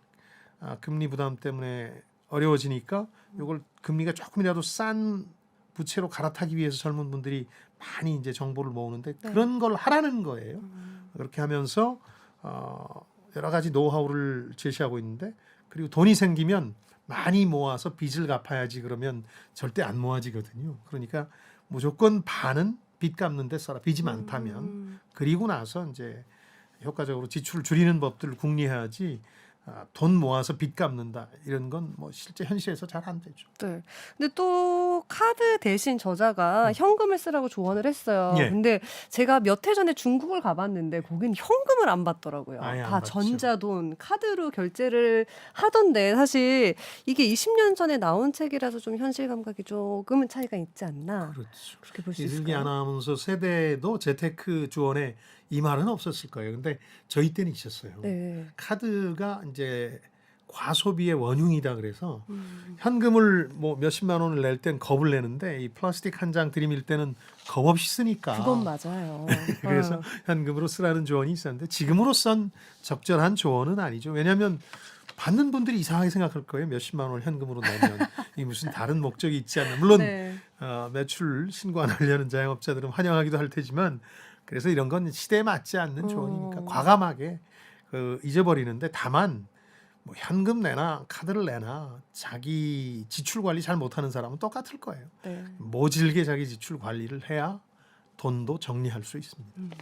A: 금리 부담 때문에 어려워지니까 이걸 금리가 조금이라도 싼 부채로 갈아타기 위해서 젊은 분들이 많이 이제 정보를 모으는데 그런 걸 하라는 거예요. 그렇게 하면서 여러 가지 노하우를 제시하고 있는데 그리고 돈이 생기면 많이 모아서 빚을 갚아야지 그러면 절대 안 모아지거든요. 그러니까 무조건 반은 빚 갚는 데 써라. 빚이 많다면. 그리고 나서 이제 효과적으로 지출을 줄이는 법들을 궁리해야지 돈 모아서 빚 갚는다 이런 건 뭐 실제 현실에서 잘 안 되죠.
C: 네. 근데 또 카드 대신 저자가 현금을 쓰라고 조언을 했어요.
A: 예.
C: 근데 제가 몇 해 전에 중국을 가봤는데 거긴 현금을 안 받더라고요.
A: 아예 안
C: 다
A: 받죠.
C: 전자돈, 카드로 결제를 하던데 사실 이게 20년 전에 나온 책이라서 좀 현실 감각이 조금은 차이가 있지 않나.
A: 그렇죠.
C: 그렇게 볼 수
A: 이슬기
C: 있을까요?
A: 아나운서 세대도 재테크 조언에 이 말은 없었을 거예요. 근데 저희 때는 있었어요.
C: 네.
A: 카드가 이제 과소비의 원흉이다 그래서 현금을 뭐 몇십만 원을 낼 땐 겁을 내는데 이 플라스틱 한 장 들이밀 때는 겁 없이 쓰니까
C: 그건 맞아요.
A: 그래서 현금으로 쓰라는 조언이 있었는데 지금으로선 적절한 조언은 아니죠. 왜냐하면 받는 분들이 이상하게 생각할 거예요. 몇십만 원을 현금으로 내면 이 무슨 다른 목적이 있지 않나. 물론
C: 네.
A: 매출 신고 안 하려는 자영업자들은 환영하기도 할 테지만 그래서 이런 건 시대에 맞지 않는 조언이니까 과감하게 잊어버리는데 다만 뭐 현금 내나 카드를 내나 자기 지출 관리 잘 못하는 사람은 똑같을 거예요.
C: 네.
A: 모질게 자기 지출 관리를 해야 돈도 정리할 수 있습니다.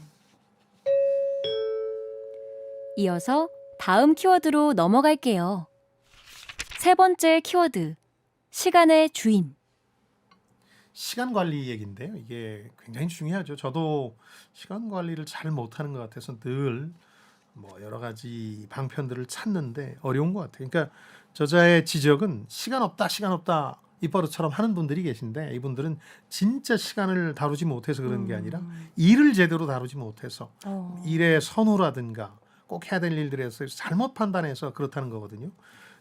B: 이어서 다음 키워드로 넘어갈게요. 세 번째 키워드, 시간의 주인.
A: 시간 관리 얘기인데요. 이게 굉장히 중요하죠. 저도 시간 관리를 잘 못하는 것 같아서 늘 뭐 여러 가지 방편들을 찾는데 어려운 것 같아요. 그러니까 저자의 지적은 시간 없다, 시간 없다 입버릇처럼 하는 분들이 계신데 이분들은 진짜 시간을 다루지 못해서 그런 게 아니라 일을 제대로 다루지 못해서 일의 선호라든가 꼭 해야 될 일들에서 잘못 판단해서 그렇다는 거거든요.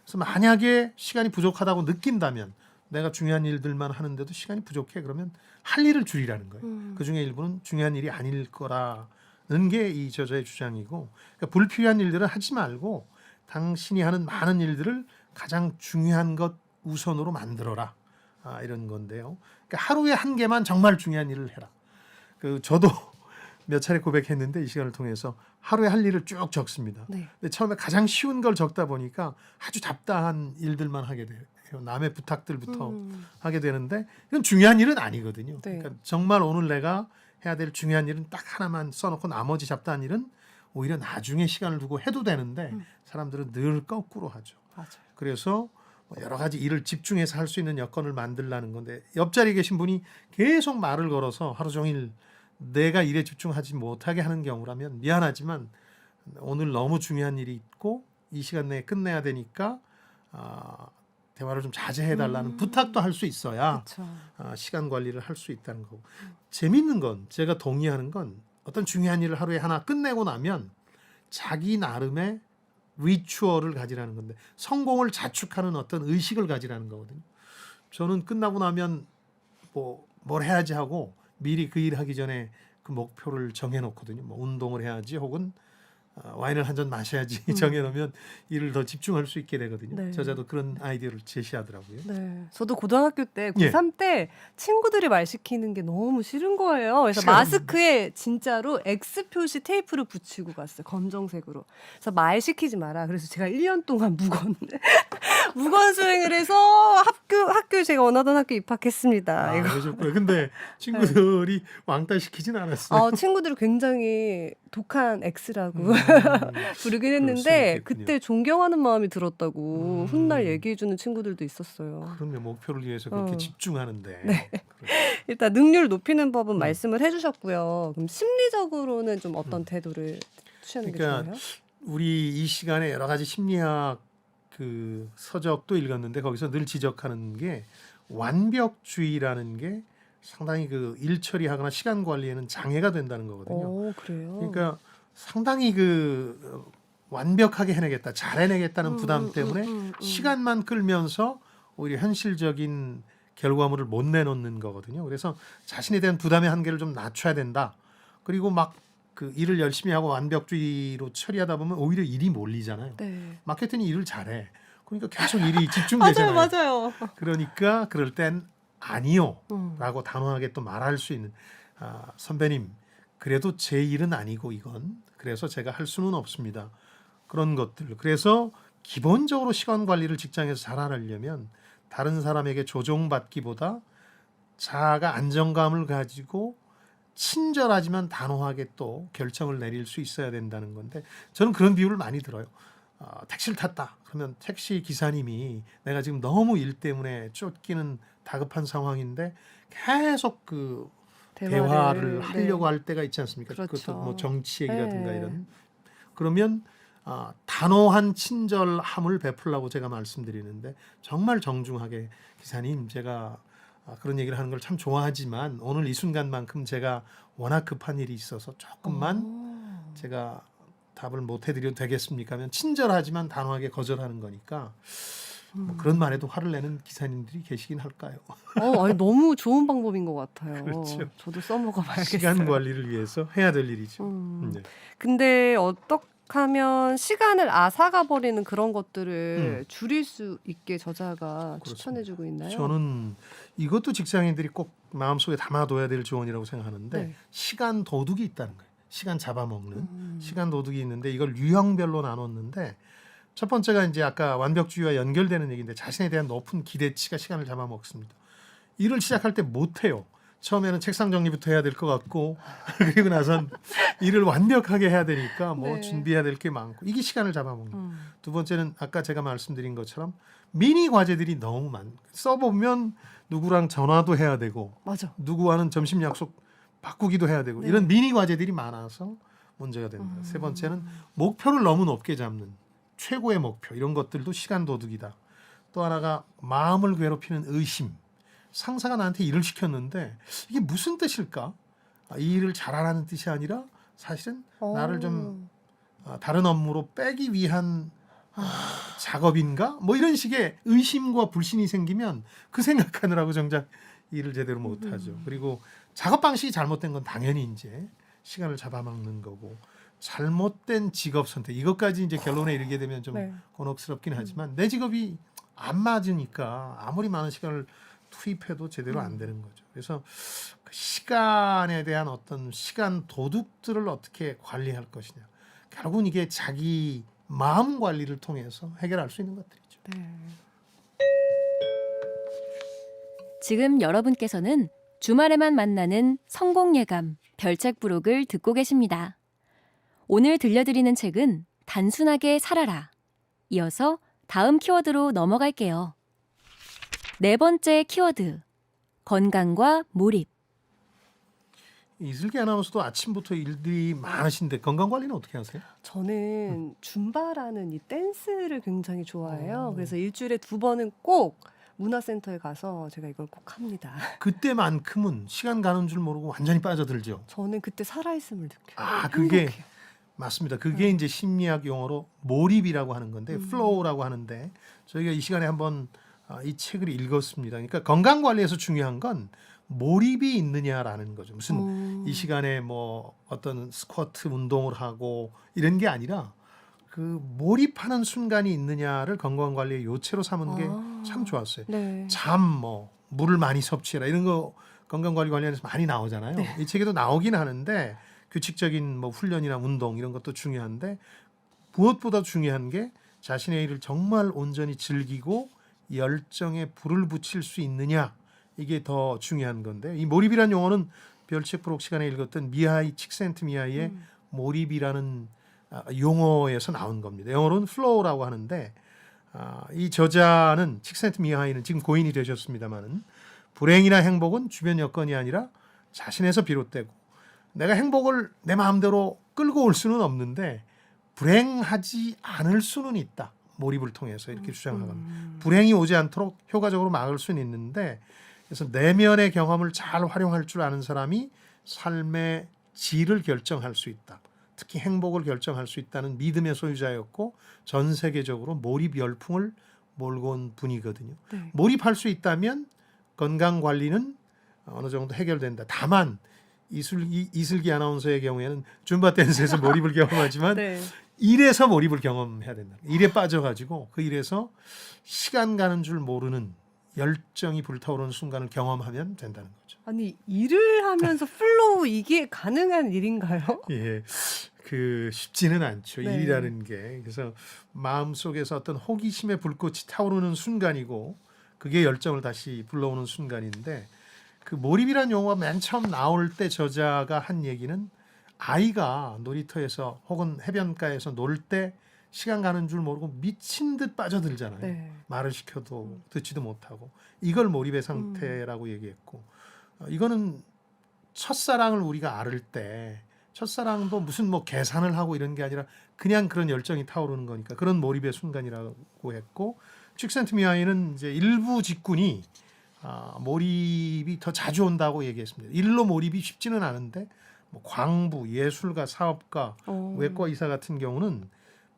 A: 그래서 만약에 시간이 부족하다고 느낀다면 내가 중요한 일들만 하는데도 시간이 부족해 그러면 할 일을 줄이라는 거예요. 그중에 일부는 중요한 일이 아닐 거라는 게 이 저자의 주장이고 그러니까 불필요한 일들은 하지 말고 당신이 하는 많은 일들을 가장 중요한 것 우선으로 만들어라. 이런 건데요. 그러니까 하루에 한 개만 정말 중요한 일을 해라. 저도 몇 차례 고백했는데 이 시간을 통해서 하루에 할 일을 쭉 적습니다.
C: 네.
A: 근데 처음에 가장 쉬운 걸 적다 보니까 아주 잡다한 일들만 하게 돼요. 남의 부탁들부터 하게 되는데 이건 중요한 일은 아니거든요.
C: 네.
A: 그러니까 정말 오늘 내가 해야 될 중요한 일은 딱 하나만 써놓고 나머지 잡다한 일은 오히려 나중에 시간을 두고 해도 되는데 사람들은 늘 거꾸로 하죠.
C: 맞아요.
A: 그래서 여러 가지 일을 집중해서 할 수 있는 여건을 만들라는 건데 옆자리에 계신 분이 계속 말을 걸어서 하루 종일 내가 일에 집중하지 못하게 하는 경우라면 미안하지만 오늘 너무 중요한 일이 있고 이 시간 내에 끝내야 되니까 대화를 좀 자제해달라는 부탁도 할 수 있어야
C: 그렇죠.
A: 시간 관리를 할 수 있다는 거고 재밌는 건 제가 동의하는 건 어떤 중요한 일을 하루에 하나 끝내고 나면 자기 나름의 리추얼을 가지라는 건데 성공을 자축하는 어떤 의식을 가지라는 거거든요. 저는 끝나고 나면 뭘 해야지 하고 미리 그 일 하기 전에 그 목표를 정해놓거든요. 뭐 운동을 해야지 혹은 와인을 한 잔 마셔야지 정해놓으면 일을 더 집중할 수 있게 되거든요.
C: 네.
A: 저자도 그런 아이디어를 제시하더라고요.
C: 네. 저도 고등학교 때
A: 예.
C: 고3 때 친구들이 말 시키는 게 너무 싫은 거예요. 그래서
A: 싫어요.
C: 마스크에 진짜로 X 표시 테이프를 붙이고 갔어요. 검정색으로. 그래서 말 시키지 마라. 그래서 제가 1년 동안 무건 수행을 해서 학교 제가 원하던 학교 입학했습니다. 이거.
A: 그러셨고요. 근데 친구들이 왕따 시키진 않았어요.
C: 친구들이 굉장히 독한 X라고 부르긴
A: 그럴
C: 했는데
A: 수 있겠군요.
C: 그때 존경하는 마음이 들었다고 훗날 얘기해주는 친구들도 있었어요.
A: 그럼요. 목표를 위해서 그렇게 집중하는데.
C: 네.
A: 그렇죠.
C: 일단 능률 높이는 법은 말씀을 해주셨고요. 그럼 심리적으로는 좀 어떤 태도를 취하는 게
A: 그러니까
C: 좋아요?
A: 우리 이 시간에 여러 가지 심리학 그 서적도 읽었는데 거기서 늘 지적하는 게 완벽주의라는 게 상당히 그 일 처리하거나 시간 관리에는 장애가 된다는 거거든요.
C: 그래요.
A: 그러니까 상당히 완벽하게 해내겠다, 잘 해내겠다는 부담 때문에 시간만 끌면서 오히려 현실적인 결과물을 못 내놓는 거거든요. 그래서 자신에 대한 부담의 한계를 좀 낮춰야 된다. 그리고 막 그 일을 열심히 하고 완벽주의로 처리하다 보면 오히려 일이 몰리잖아요.
C: 네.
A: 마케팅이 일을 잘해. 그러니까 계속 일이 집중되잖아요.
C: 맞아요.
A: 그러니까 그럴 땐 아니요 라고 단호하게 또 말할 수 있는 선배님 그래도 제 일은 아니고 이건 그래서 제가 할 수는 없습니다. 그런 것들. 그래서 기본적으로 시간 관리를 직장에서 잘 하려면 다른 사람에게 조종받기보다 자아가 안정감을 가지고 친절하지만 단호하게 또 결정을 내릴 수 있어야 된다는 건데 저는 그런 비유를 많이 들어요. 택시를 탔다. 그러면 택시 기사님이 내가 지금 너무 일 때문에 쫓기는 다급한 상황인데 계속 그 대화를 하려고 할 때가 있지 않습니까?
C: 그렇죠.
A: 그것도 뭐 정치 얘기라든가
C: 네.
A: 이런. 그러면 단호한 친절함을 베풀라고 제가 말씀드리는데 정말 정중하게 기사님 제가 그런 얘기를 하는 걸 참 좋아하지만 오늘 이 순간만큼 제가 워낙 급한 일이 있어서 조금만 제가 답을 못 해드려도 되겠습니까? 하면 친절하지만 단호하게 거절하는 거니까 뭐 그런 말에도 화를 내는 기사님들이 계시긴 할까요?
C: 아니, 너무 좋은 방법인 것 같아요.
A: 그렇죠.
C: 저도 써먹어봐야겠어요.
A: 시간 관리를 위해서 해야 될 일이죠. 네.
C: 근데 어떻게 하면 시간을 앗아가 버리는 그런 것들을 줄일 수 있게 저자가 추천해주고 있나요?
A: 저는 이것도 직장인들이 꼭 마음속에 담아둬야 될 조언이라고 생각하는데
C: 네.
A: 시간 도둑이 있다는 거예요. 시간 잡아먹는 시간 도둑이 있는데 이걸 유형별로 나눴는데 첫 번째가 이제 아까 완벽주의와 연결되는 얘기인데 자신에 대한 높은 기대치가 시간을 잡아먹습니다. 일을 시작할 때 못해요. 처음에는 책상 정리부터 해야 될 것 같고 그리고 나선 일을 완벽하게 해야 되니까 뭐
C: 네.
A: 준비해야 될 게 많고 이게 시간을 잡아먹는. 두 번째는 아까 제가 말씀드린 것처럼 미니 과제들이 너무 써보면 누구랑 전화도 해야 되고
C: 맞아.
A: 누구와는 점심 약속 바꾸기도 해야 되고
C: 네.
A: 이런 미니 과제들이 많아서 문제가 된다. 세 번째는 목표를 너무 높게 잡는 최고의 목표 이런 것들도 시간 도둑이다. 또 하나가 마음을 괴롭히는 의심. 상사가 나한테 일을 시켰는데 이게 무슨 뜻일까? 이 일을 잘하라는 뜻이 아니라 사실은 나를 좀 다른 업무로 빼기 위한 작업인가? 뭐 이런 식의 의심과 불신이 생기면 그 생각하느라고 정작 일을 제대로 못하죠. 그리고 작업 방식이 잘못된 건 당연히 이제 시간을 잡아먹는 거고 잘못된 직업 선택 이것까지 이제 결론에 이르게 되면 좀
C: 네.
A: 곤혹스럽긴 하지만 내 직업이 안 맞으니까 아무리 많은 시간을 투입해도 제대로 안 되는 거죠. 그래서 그 시간에 대한 어떤 시간 도둑들을 어떻게 관리할 것이냐. 결국은 이게 자기 마음 관리를 통해서 해결할 수 있는 것들이죠.
C: 네.
B: 지금 여러분께서는 주말에만 만나는 성공 예감 별책 부록을 듣고 계십니다. 오늘 들려드리는 책은 단순하게 살아라. 이어서 다음 키워드로 넘어갈게요. 네 번째 키워드, 건강과 몰입.
A: 이슬기 아나운서도 아침부터 일들이 많으신데 건강 관리는 어떻게 하세요?
C: 저는 줌바라는 이 댄스를 굉장히 좋아해요.
A: 오.
C: 그래서 일주일에 2번은 꼭 문화센터에 가서 제가 이걸 꼭 합니다.
A: 그때만큼은 시간 가는 줄 모르고 완전히 빠져들죠.
C: 저는 그때 살아있음을 느껴요.
A: 아, 그게
C: 행복해요.
A: 맞습니다. 그게 이제 심리학 용어로 몰입이라고 하는 건데 플로우라고 하는데 저희가 이 시간에 한번 이 책을 읽었습니다. 그러니까 건강 관리에서 중요한 건 몰입이 있느냐라는 거죠. 무슨 이 시간에 뭐 어떤 스쿼트 운동을 하고 이런 게 아니라 그 몰입하는 순간이 있느냐를 건강 관리의 요체로 삼은 게 참 좋았어요.
C: 네.
A: 잠, 뭐 물을 많이 섭취해라 이런 거 건강 관리 관련해서 많이 나오잖아요.
C: 네.
A: 이 책에도 나오긴 하는데 규칙적인 뭐 훈련이나 운동 이런 것도 중요한데 무엇보다 중요한 게 자신의 일을 정말 온전히 즐기고 열정에 불을 붙일 수 있느냐 이게 더 중요한 건데 이 몰입이라는 용어는 별책 부록 시간에 읽었던 미하이 칙센트미하이의 몰입이라는 용어에서 나온 겁니다. 영어로는 flow라고 하는데 이 저자는 칙센트미하이는 지금 고인이 되셨습니다만은 불행이나 행복은 주변 여건이 아니라 자신에서 비롯되고 내가 행복을 내 마음대로 끌고 올 수는 없는데 불행하지 않을 수는 있다. 몰입을 통해서 이렇게 주장하거든요. 불행이 오지 않도록 효과적으로 막을 수는 있는데 그래서 내면의 경험을 잘 활용할 줄 아는 사람이 삶의 질을 결정할 수 있다. 특히 행복을 결정할 수 있다는 믿음의 소유자였고 전 세계적으로 몰입 열풍을 몰고 온 분이거든요.
C: 네.
A: 몰입할 수 있다면 건강 관리는 어느 정도 해결된다. 다만 이슬기 아나운서의 경우에는 줌바 댄스에서 몰입을 경험하지만
C: 네.
A: 일에서 몰입을 경험해야 된다. 일에 빠져가지고 그 일에서 시간 가는 줄 모르는 열정이 불타오르는 순간을 경험하면 된다는 거죠.
C: 아니 일을 하면서 플로우 이게 가능한 일인가요?
A: 예, 그 쉽지는 않죠.
C: 네.
A: 일이라는 게 그래서 마음 속에서 어떤 호기심의 불꽃이 타오르는 순간이고 그게 열정을 다시 불러오는 순간인데 그 몰입이라는 용어가 맨 처음 나올 때 저자가 한 얘기는 아이가 놀이터에서 혹은 해변가에서 놀 때 시간 가는 줄 모르고 미친 듯 빠져들잖아요.
C: 네.
A: 말을 시켜도 듣지도 못하고 이걸 몰입의 상태라고 얘기했고 이거는 첫사랑을 우리가 앓을 때 첫사랑도 무슨 뭐 계산을 하고 이런 게 아니라 그냥 그런 열정이 타오르는 거니까 그런 몰입의 순간이라고 했고 칙센트미하이는 이제 일부 직군이 몰입이 더 자주 온다고 얘기했습니다. 일로 몰입이 쉽지는 않은데 뭐 광부, 예술가, 사업가, 외과 의사 같은 경우는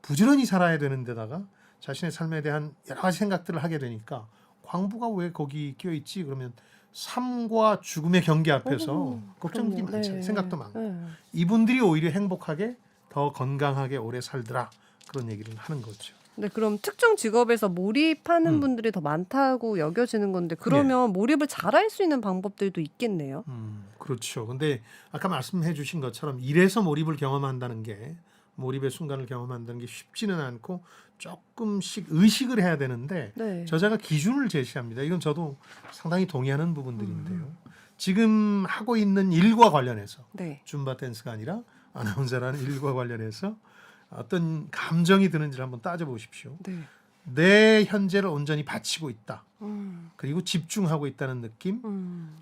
A: 부지런히 살아야 되는 데다가 자신의 삶에 대한 여러 가지 생각들을 하게 되니까 광부가 왜 거기 끼어 있지? 그러면 삶과 죽음의 경계 앞에서 걱정들이
C: 그럼요.
A: 많잖아요.
C: 네.
A: 생각도 많고.
C: 네.
A: 이분들이 오히려 행복하게 더 건강하게 오래 살더라. 그런 얘기를 하는 거죠.
C: 네, 그럼 특정 직업에서 몰입하는 분들이 더 많다고 여겨지는 건데 그러면 몰입을 잘할 수 있는 방법들도 있겠네요.
A: 그렇죠. 근데 아까 말씀해 주신 것처럼 일에서 몰입을 경험한다는 게 몰입의 순간을 경험한다는 게 쉽지는 않고 조금씩 의식을 해야 되는데
C: 네.
A: 저자가 기준을 제시합니다. 이건 저도 상당히 동의하는 부분들인데요. 지금 하고 있는 일과 관련해서
C: 네.
A: 줌바 댄스가 아니라 아나운서라는 일과 관련해서 어떤 감정이 드는지를 한번 따져보십시오.
C: 네.
A: 내 현재를 온전히 바치고 있다.
C: 음.
A: 그리고 집중하고 있다는 느낌.
C: 음.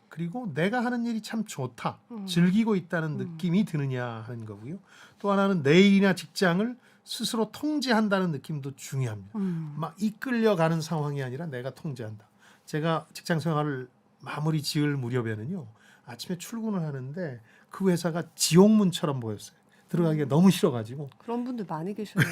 A: 그리고 내가 하는 일이 참 좋다. 즐기고 있다는 느낌이 드느냐 하는 거고요. 또 하나는 내 일이나 직장을 스스로 통제한다는 느낌도 중요합니다. 막 이끌려가는 상황이 아니라 내가 통제한다. 제가 직장 생활을 마무리 지을 무렵에는요. 아침에 출근을 하는데 그 회사가 지옥문처럼 보였어요. 들어가기가 너무 싫어가지고
C: 그런 분들 많이 계셔요.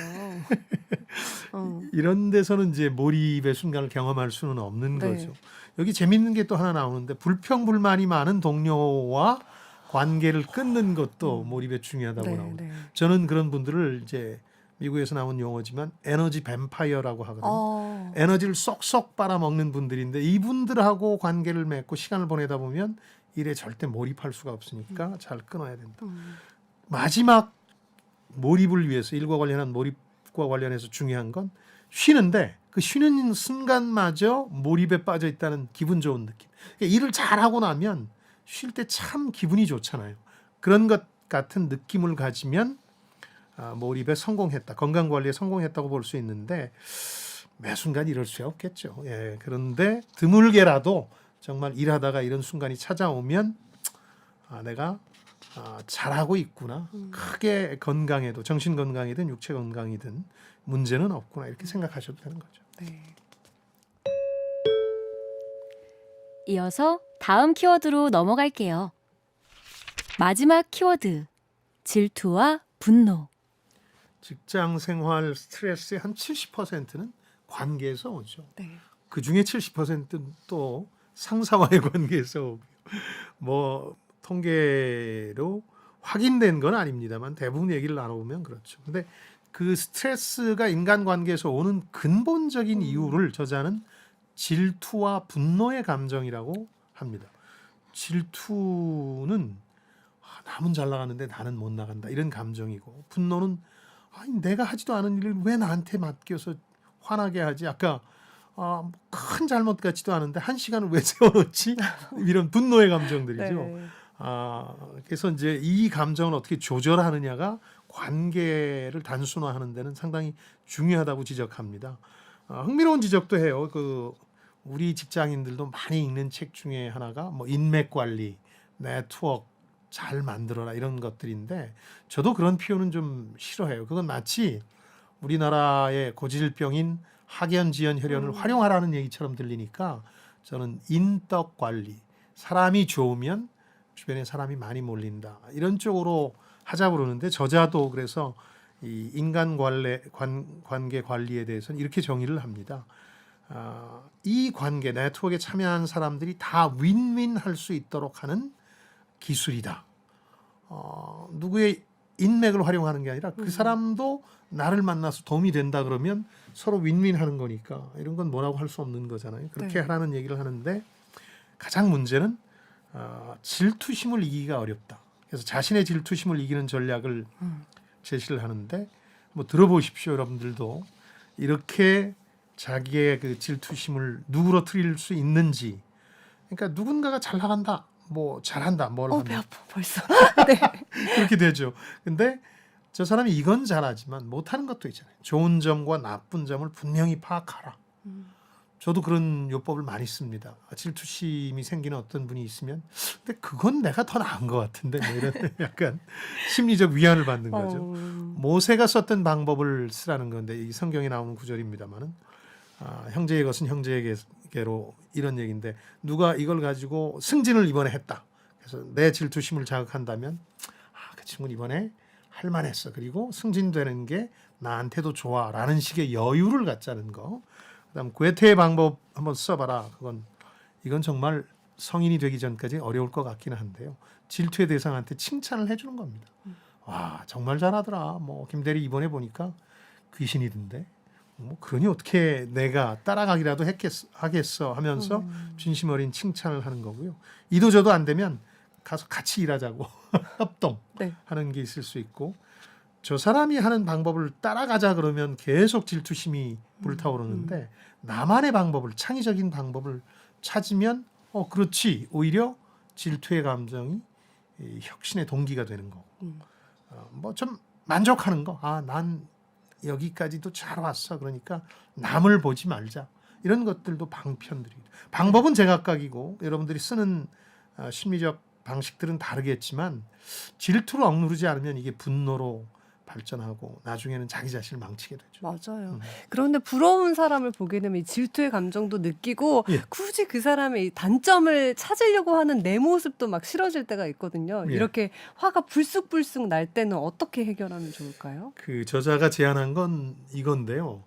A: 이런 데서는 이제 몰입의 순간을 경험할 수는 없는
C: 네.
A: 거죠. 여기 재밌는 게 또 하나 나오는데 불평불만이 많은 동료와 관계를 끊는 것도 몰입에 중요하다고
C: 네,
A: 나옵니다.
C: 네.
A: 저는 그런 분들을 이제 미국에서 나온 용어지만 에너지 뱀파이어라고 하거든요. 에너지를 쏙쏙 빨아먹는 분들인데 이분들하고 관계를 맺고 시간을 보내다 보면 일에 절대 몰입할 수가 없으니까 잘 끊어야 된다. 마지막 몰입을 위해서 일과 관련한 몰입과 관련해서 중요한 건 쉬는데 그 쉬는 순간마저 몰입에 빠져 있다는 기분 좋은 느낌. 그러니까 일을 잘하고 나면 쉴 때 참 기분이 좋잖아요. 그런 것 같은 느낌을 가지면 몰입에 성공했다. 건강관리에 성공했다고 볼 수 있는데 매 순간 이럴 수 없겠죠. 예, 그런데 드물게라도 정말 일하다가 이런 순간이 찾아오면 내가 잘하고 있구나. 크게 건강에도 정신 건강이든 육체 건강이든 문제는 없구나. 이렇게 생각하셔도 되는 거죠.
C: 네.
B: 이어서 다음 키워드로 넘어갈게요. 마지막 키워드, 질투와 분노.
A: 직장 생활 스트레스의 한 70%는 관계에서 오죠.
C: 네.
A: 그 중에 70%는 또 상사와의 관계에서 오고요. 뭐 통계로 확인된 건 아닙니다만 대부분 얘기를 나눠보면 그렇죠. 근데 그 스트레스가 인간관계에서 오는 근본적인 이유를 저자는 질투와 분노의 감정이라고 합니다. 질투는 남은 잘 나가는데 나는 못 나간다 이런 감정이고, 분노는 아니, 내가 하지도 않은 일을 왜 나한테 맡겨서 화나게 하지? 아까 큰 잘못 같지도 않은데 한 시간을 왜 세워놓지? 이런 분노의 감정들이죠.
C: 네.
A: 그래서 이제 이 감정을 어떻게 조절하느냐가 관계를 단순화하는 데는 상당히 중요하다고 지적합니다. 흥미로운 지적도 해요. 우리 직장인들도 많이 읽는 책 중에 하나가 뭐 인맥 관리, 네트워크 잘 만들어라 이런 것들인데 저도 그런 표현은 좀 싫어해요. 그건 마치 우리나라의 고질병인 학연지연 혈연을 활용하라는 얘기처럼 들리니까 저는 인덕 관리, 사람이 좋으면 주변에 사람이 많이 몰린다 이런 쪽으로 하자고 그러는데 저자도 그래서 이 인간 관계 관리에 대해서는 이렇게 정의를 합니다. 이 관계 네트워크에 참여한 사람들이 다 윈윈 할 수 있도록 하는 기술이다. 누구의 인맥을 활용하는 게 아니라 그 사람도 나를 만나서 도움이 된다 그러면 서로 윈윈하는 거니까 이런 건 뭐라고 할 수 없는 거잖아요. 그렇게
C: 네.
A: 하라는 얘기를 하는데 가장 문제는 질투심을 이기기가 어렵다. 그래서 자신의 질투심을 이기는 전략을 제시를 하는데 뭐 들어보십시오. 여러분들도 이렇게 자기의 그 질투심을 누그러뜨릴 수 있는지. 그러니까 누군가가 잘 나간다. 뭐 잘한다. 뭘 하면
C: 배 아파 벌써. 네.
A: 그렇게 되죠. 근데 저 사람이 이건 잘하지만 못하는 것도 있잖아요. 좋은 점과 나쁜 점을 분명히 파악하라. 저도 그런 요법을 많이 씁니다. 질투심이 생기는 어떤 분이 있으면 근데 그건 내가 더 나은 것 같은데 뭐 이런 약간 심리적 위안을 받는 거죠. 모세가 썼던 방법을 쓰라는 건데 이 성경에 나오는 구절입니다만은 형제의 것은 형제에게로 이런 얘기인데 누가 이걸 가지고 승진을 이번에 했다. 그래서 내 질투심을 자극한다면 그 친구는 이번에 할 만했어. 그리고 승진되는 게 나한테도 좋아라는 식의 여유를 갖자는 거. 그다음 괴테의 방법 한번 써봐라. 이건 정말 성인이 되기 전까지 어려울 것 같기는 한데요. 질투의 대상한테 칭찬을 해주는 겁니다. 와 정말 잘하더라. 뭐 김대리 이번에 보니까 귀신이던데. 뭐 그러니 어떻게 내가 따라가기라도 하겠어 하면서 진심 어린 칭찬을 하는 거고요. 이도저도 안 되면 가서 같이 일하자고 협동하는
C: 네.
A: 게 있을 수 있고 저 사람이 하는 방법을 따라가자 그러면 계속 질투심이 불타오르는데 나만의 방법을 창의적인 방법을 찾으면 그렇지 오히려 질투의 감정이 이 혁신의 동기가 되는 거고 뭐 좀 만족하는 거. 난 여기까지도 잘 왔어. 그러니까 남을 보지 말자. 이런 것들도 방편들이. 방법은 제각각이고 여러분들이 쓰는 심리적 방식들은 다르겠지만 질투로 억누르지 않으면 이게 분노로 발전하고 나중에는 자기 자신을 망치게 되죠.
C: 맞아요. 그런데 부러운 사람을 보게 되면 이 질투의 감정도 느끼고
A: 예.
C: 굳이 그 사람의 이 단점을 찾으려고 하는 내 모습도 막 싫어질 때가 있거든요.
A: 예.
C: 이렇게 화가 불쑥불쑥 날 때는 어떻게 해결하면 좋을까요?
A: 그 저자가 제안한 건 이건데요.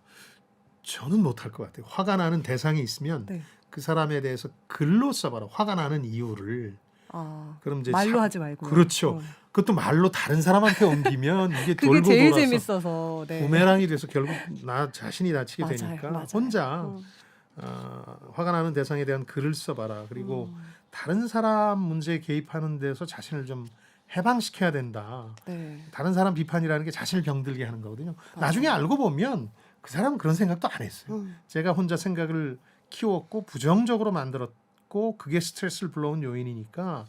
A: 저는 못할 것 같아요. 화가 나는 대상이 있으면
C: 네.
A: 그 사람에 대해서 글로 써봐라. 화가 나는 이유를. 그럼 이제
C: 말로 하지 말고.
A: 그렇죠. 그것도 말로 다른 사람한테 옮기면 이게
C: 그게
A: 돌고
C: 제일
A: 돌아서
C: 재밌어서. 네.
A: 부메랑이 돼서 결국 나 자신이 다치게
C: 맞아요,
A: 되니까
C: 맞아요.
A: 혼자 화가 나는 대상에 대한 글을 써봐라. 그리고 다른 사람 문제에 개입하는 데서 자신을 좀 해방시켜야 된다.
C: 네.
A: 다른 사람 비판이라는 게 자신을 병들게 하는 거거든요. 나중에 알고 보면 그 사람은 그런 생각도 안 했어요. 제가 혼자 생각을 키웠고 부정적으로 만들었고 그게 스트레스를 불러온 요인이니까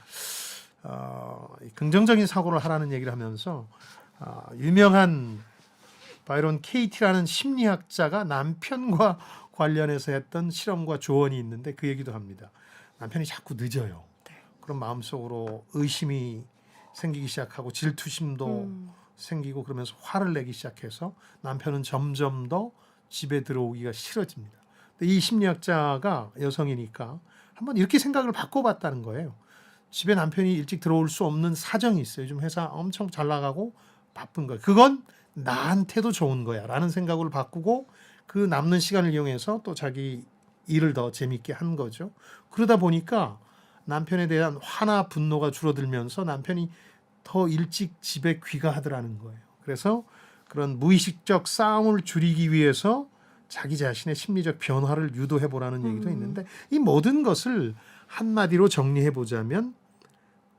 A: 긍정적인 사고를 하라는 얘기를 하면서 유명한 바이런 케이티라는 심리학자가 남편과 관련해서 했던 실험과 조언이 있는데 그 얘기도 합니다. 남편이 자꾸 늦어요. 그럼 마음속으로 의심이 생기기 시작하고 질투심도 생기고 그러면서 화를 내기 시작해서 남편은 점점 더 집에 들어오기가 싫어집니다. 근데 이 심리학자가 여성이니까 한번 이렇게 생각을 바꿔봤다는 거예요. 집에 남편이 일찍 들어올 수 없는 사정이 있어요. 요즘 회사 엄청 잘 나가고 바쁜 거예요. 그건 나한테도 좋은 거야 라는 생각을 바꾸고 그 남는 시간을 이용해서 또 자기 일을 더 재밌게 한 거죠. 그러다 보니까 남편에 대한 화나 분노가 줄어들면서 남편이 더 일찍 집에 귀가하더라는 거예요. 그래서 그런 무의식적 싸움을 줄이기 위해서 자기 자신의 심리적 변화를 유도해 보라는 얘기도 있는데 이 모든 것을 한마디로 정리해 보자면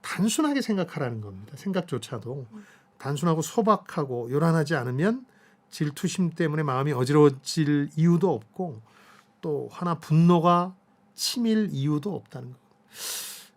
A: 단순하게 생각하라는 겁니다. 생각조차도 단순하고 소박하고 요란하지 않으면 질투심 때문에 마음이 어지러워질 이유도 없고 또 하나 분노가 치밀 이유도 없다는 거.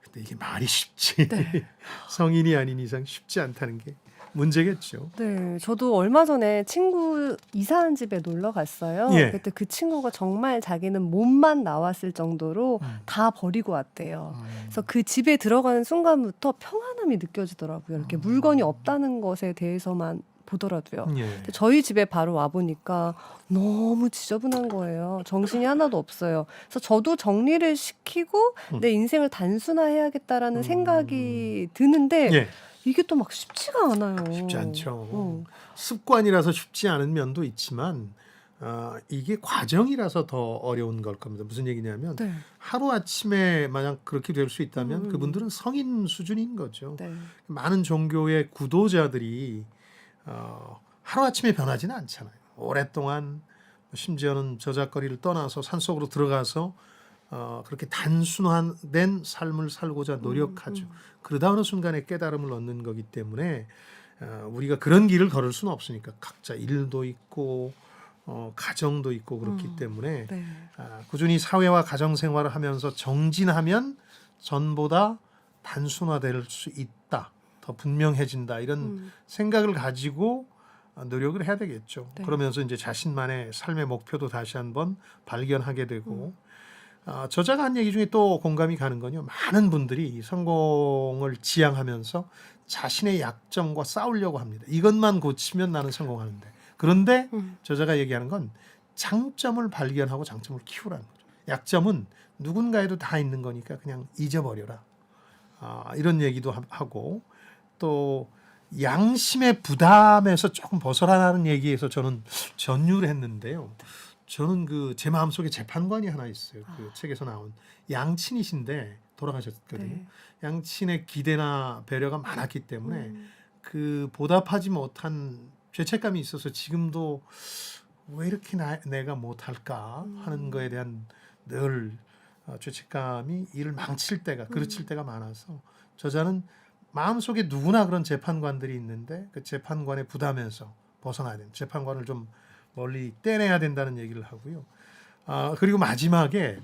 A: 근데 이게 말이 쉽지.
C: 네.
A: 성인이 아닌 이상 쉽지 않다는 게 문제겠죠.
C: 네, 저도 얼마 전에 친구 이사한 집에 놀러 갔어요.
A: 예.
C: 그때 그 친구가 정말 자기는 몸만 나왔을 정도로 다 버리고 왔대요. 그래서 그 집에 들어가는 순간부터 평안함이 느껴지더라고요. 이렇게 물건이 없다는 것에 대해서만 보더라도요.
A: 예.
C: 근데 저희 집에 바로 와 보니까 너무 지저분한 거예요. 정신이 하나도 없어요. 그래서 저도 정리를 시키고 내 인생을 단순화해야겠다라는 생각이 드는데
A: 예.
C: 이게 또 막 쉽지가 않아요.
A: 쉽지 않죠. 습관이라서 쉽지 않은 면도 있지만 이게 과정이라서 더 어려운 걸 겁니다. 무슨 얘기냐면
C: 네.
A: 하루아침에 만약 그렇게 될 수 있다면 그분들은 성인 수준인 거죠.
C: 네.
A: 많은 종교의 구도자들이 하루아침에 변하지는 않잖아요. 오랫동안 심지어는 저작거리를 떠나서 산속으로 들어가서 그렇게 단순화된 삶을 살고자 노력하죠. 그러다 어느 순간에 깨달음을 얻는 거기 때문에 우리가 그런 길을 걸을 수는 없으니까 각자 일도 있고 가정도 있고 그렇기 때문에
C: 네.
A: 꾸준히 사회와 가정 생활을 하면서 정진하면 전보다 단순화될 수 있다. 더 분명해진다. 이런 생각을 가지고 노력을 해야 되겠죠.
C: 네.
A: 그러면서 이제 자신만의 삶의 목표도 다시 한번 발견하게 되고 저자가 한 얘기 중에 또 공감이 가는 건요. 많은 분들이 성공을 지향하면서 자신의 약점과 싸우려고 합니다. 이것만 고치면 나는 성공하는데. 그런데 저자가 얘기하는 건 장점을 발견하고 장점을 키우라는 거죠. 약점은 누군가에도 다 있는 거니까 그냥 잊어버려라. 이런 얘기도 하고 또 양심의 부담에서 조금 벗어나라는 얘기에서 저는 전유를 했는데요. 저는 그 제 마음속에 재판관이 하나 있어요. 그 책에서 나온 양친이신데 돌아가셨거든요.
C: 네.
A: 양친의 기대나 배려가 많았기 때문에 그 보답하지 못한 죄책감이 있어서 지금도 왜 이렇게 내가 못할까 하는 거에 대한 늘 죄책감이 일을 망칠 때가 그르칠 때가 많아서 저자는 마음속에 누구나 그런 재판관들이 있는데 그 재판관의 부담에서 벗어나야 된다. 재판관을 좀 멀리 떼내야 된다는 얘기를 하고요. 그리고 마지막에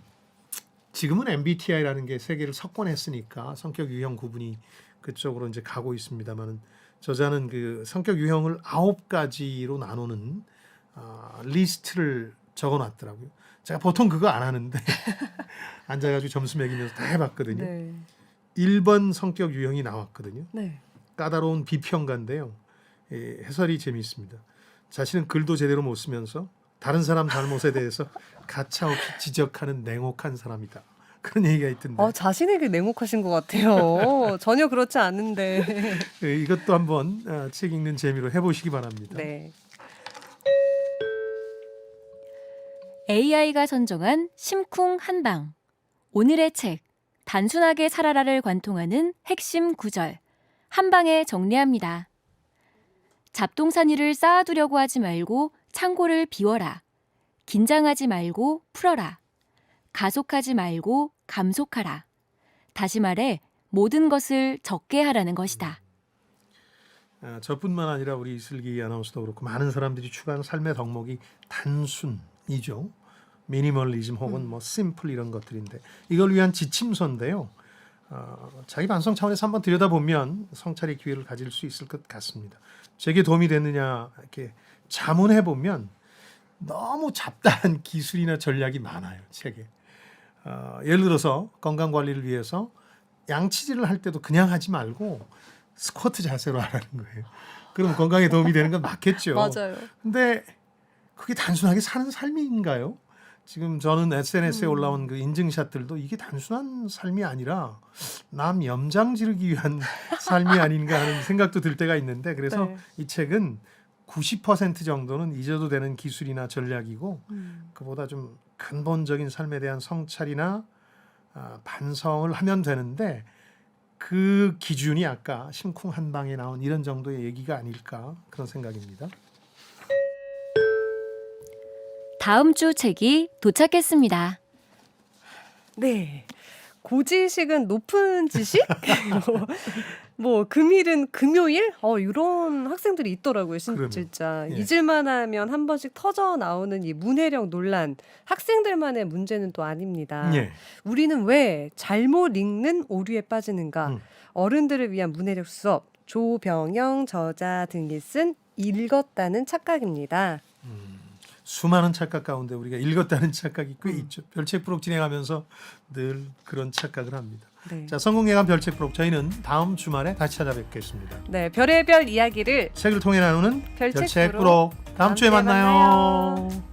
A: 지금은 MBTI라는 게 세계를 석권했으니까 성격 유형 구분이 그쪽으로 이제 가고 있습니다만은 저자는 그 성격 유형을 9가지로 나누는 리스트를 적어놨더라고요. 제가 보통 그거 안 하는데 앉아가지고 점수 매기면서 다 해봤거든요.
C: 네.
A: 1번 성격 유형이 나왔거든요.
C: 네.
A: 까다로운 비평가인데요. 해설이 재미있습니다. 자신은 글도 제대로 못 쓰면서 다른 사람 잘못에 대해서 가차없이 지적하는 냉혹한 사람이다. 그런 얘기가 있던데
C: 자신에게 냉혹하신 것 같아요. 전혀 그렇지 않은데.
A: 이것도 한번 책 읽는 재미로 해보시기 바랍니다.
C: 네.
B: AI가 선정한 심쿵 한방. 오늘의 책 단순하게 살아라를 관통하는 핵심 구절. 한 방에 정리합니다. 잡동사니를 쌓아두려고 하지 말고 창고를 비워라. 긴장하지 말고 풀어라. 가속하지 말고 감속하라. 다시 말해 모든 것을 적게 하라는 것이다.
A: 저뿐만 아니라 우리 이슬기 아나운서도 그렇고 많은 사람들이 추구하는 삶의 덕목이 단순이죠. 미니멀리즘 혹은 뭐 심플 이런 것들인데 이걸 위한 지침서인데요. 자기 반성 차원에서 한번 들여다보면 성찰의 기회를 가질 수 있을 것 같습니다. 제게 도움이 됐느냐 이렇게 자문해 보면 너무 잡다한 기술이나 전략이 많아요. 책에. 예를 들어서 건강 관리를 위해서 양치질을 할 때도 그냥 하지 말고 스쿼트 자세로 하라는 거예요. 그럼 건강에 도움이 되는 건 맞겠죠.
C: 맞아요.
A: 근데 그게 단순하게 사는 삶인가요? 지금 저는 SNS에 올라온 그 인증샷들도 이게 단순한 삶이 아니라 남 염장 지르기 위한 삶이 아닌가 하는 생각도 들 때가 있는데 그래서
C: 네.
A: 이 책은 90% 정도는 잊어도 되는 기술이나 전략이고 그보다 좀 근본적인 삶에 대한 성찰이나 반성을 하면 되는데 그 기준이 아까 심쿵 한 방에 나온 이런 정도의 얘기가 아닐까 그런 생각입니다.
B: 다음 주 책이 도착했습니다.
C: 네. 고지식은 높은 지식? 뭐 금일은 금요일? 이런 학생들이 있더라고요.
A: 그러면,
C: 진짜
A: 예.
C: 잊을만 하면 한 번씩 터져 나오는 이 문해력 논란. 학생들만의 문제는 또 아닙니다.
A: 예.
C: 우리는 왜 잘못 읽는 오류에 빠지는가? 어른들을 위한 문해력 수업. 조병영 저자 등이 쓴 읽었다는 착각입니다.
A: 수많은 착각 가운데 우리가 읽었다는 착각이 꽤 있죠. 별책 프로 진행하면서 늘 그런 착각을 합니다.
C: 네.
A: 자, 성공예감 별책 프로 저희는 다음 주말에 다시 찾아뵙겠습니다.
C: 네, 별의 별 이야기를
A: 책을 통해 나누는
C: 별책
A: 별책
C: 프로.
A: 프로 다음 주에
C: 다음 주에
A: 만나요.
C: 만나요.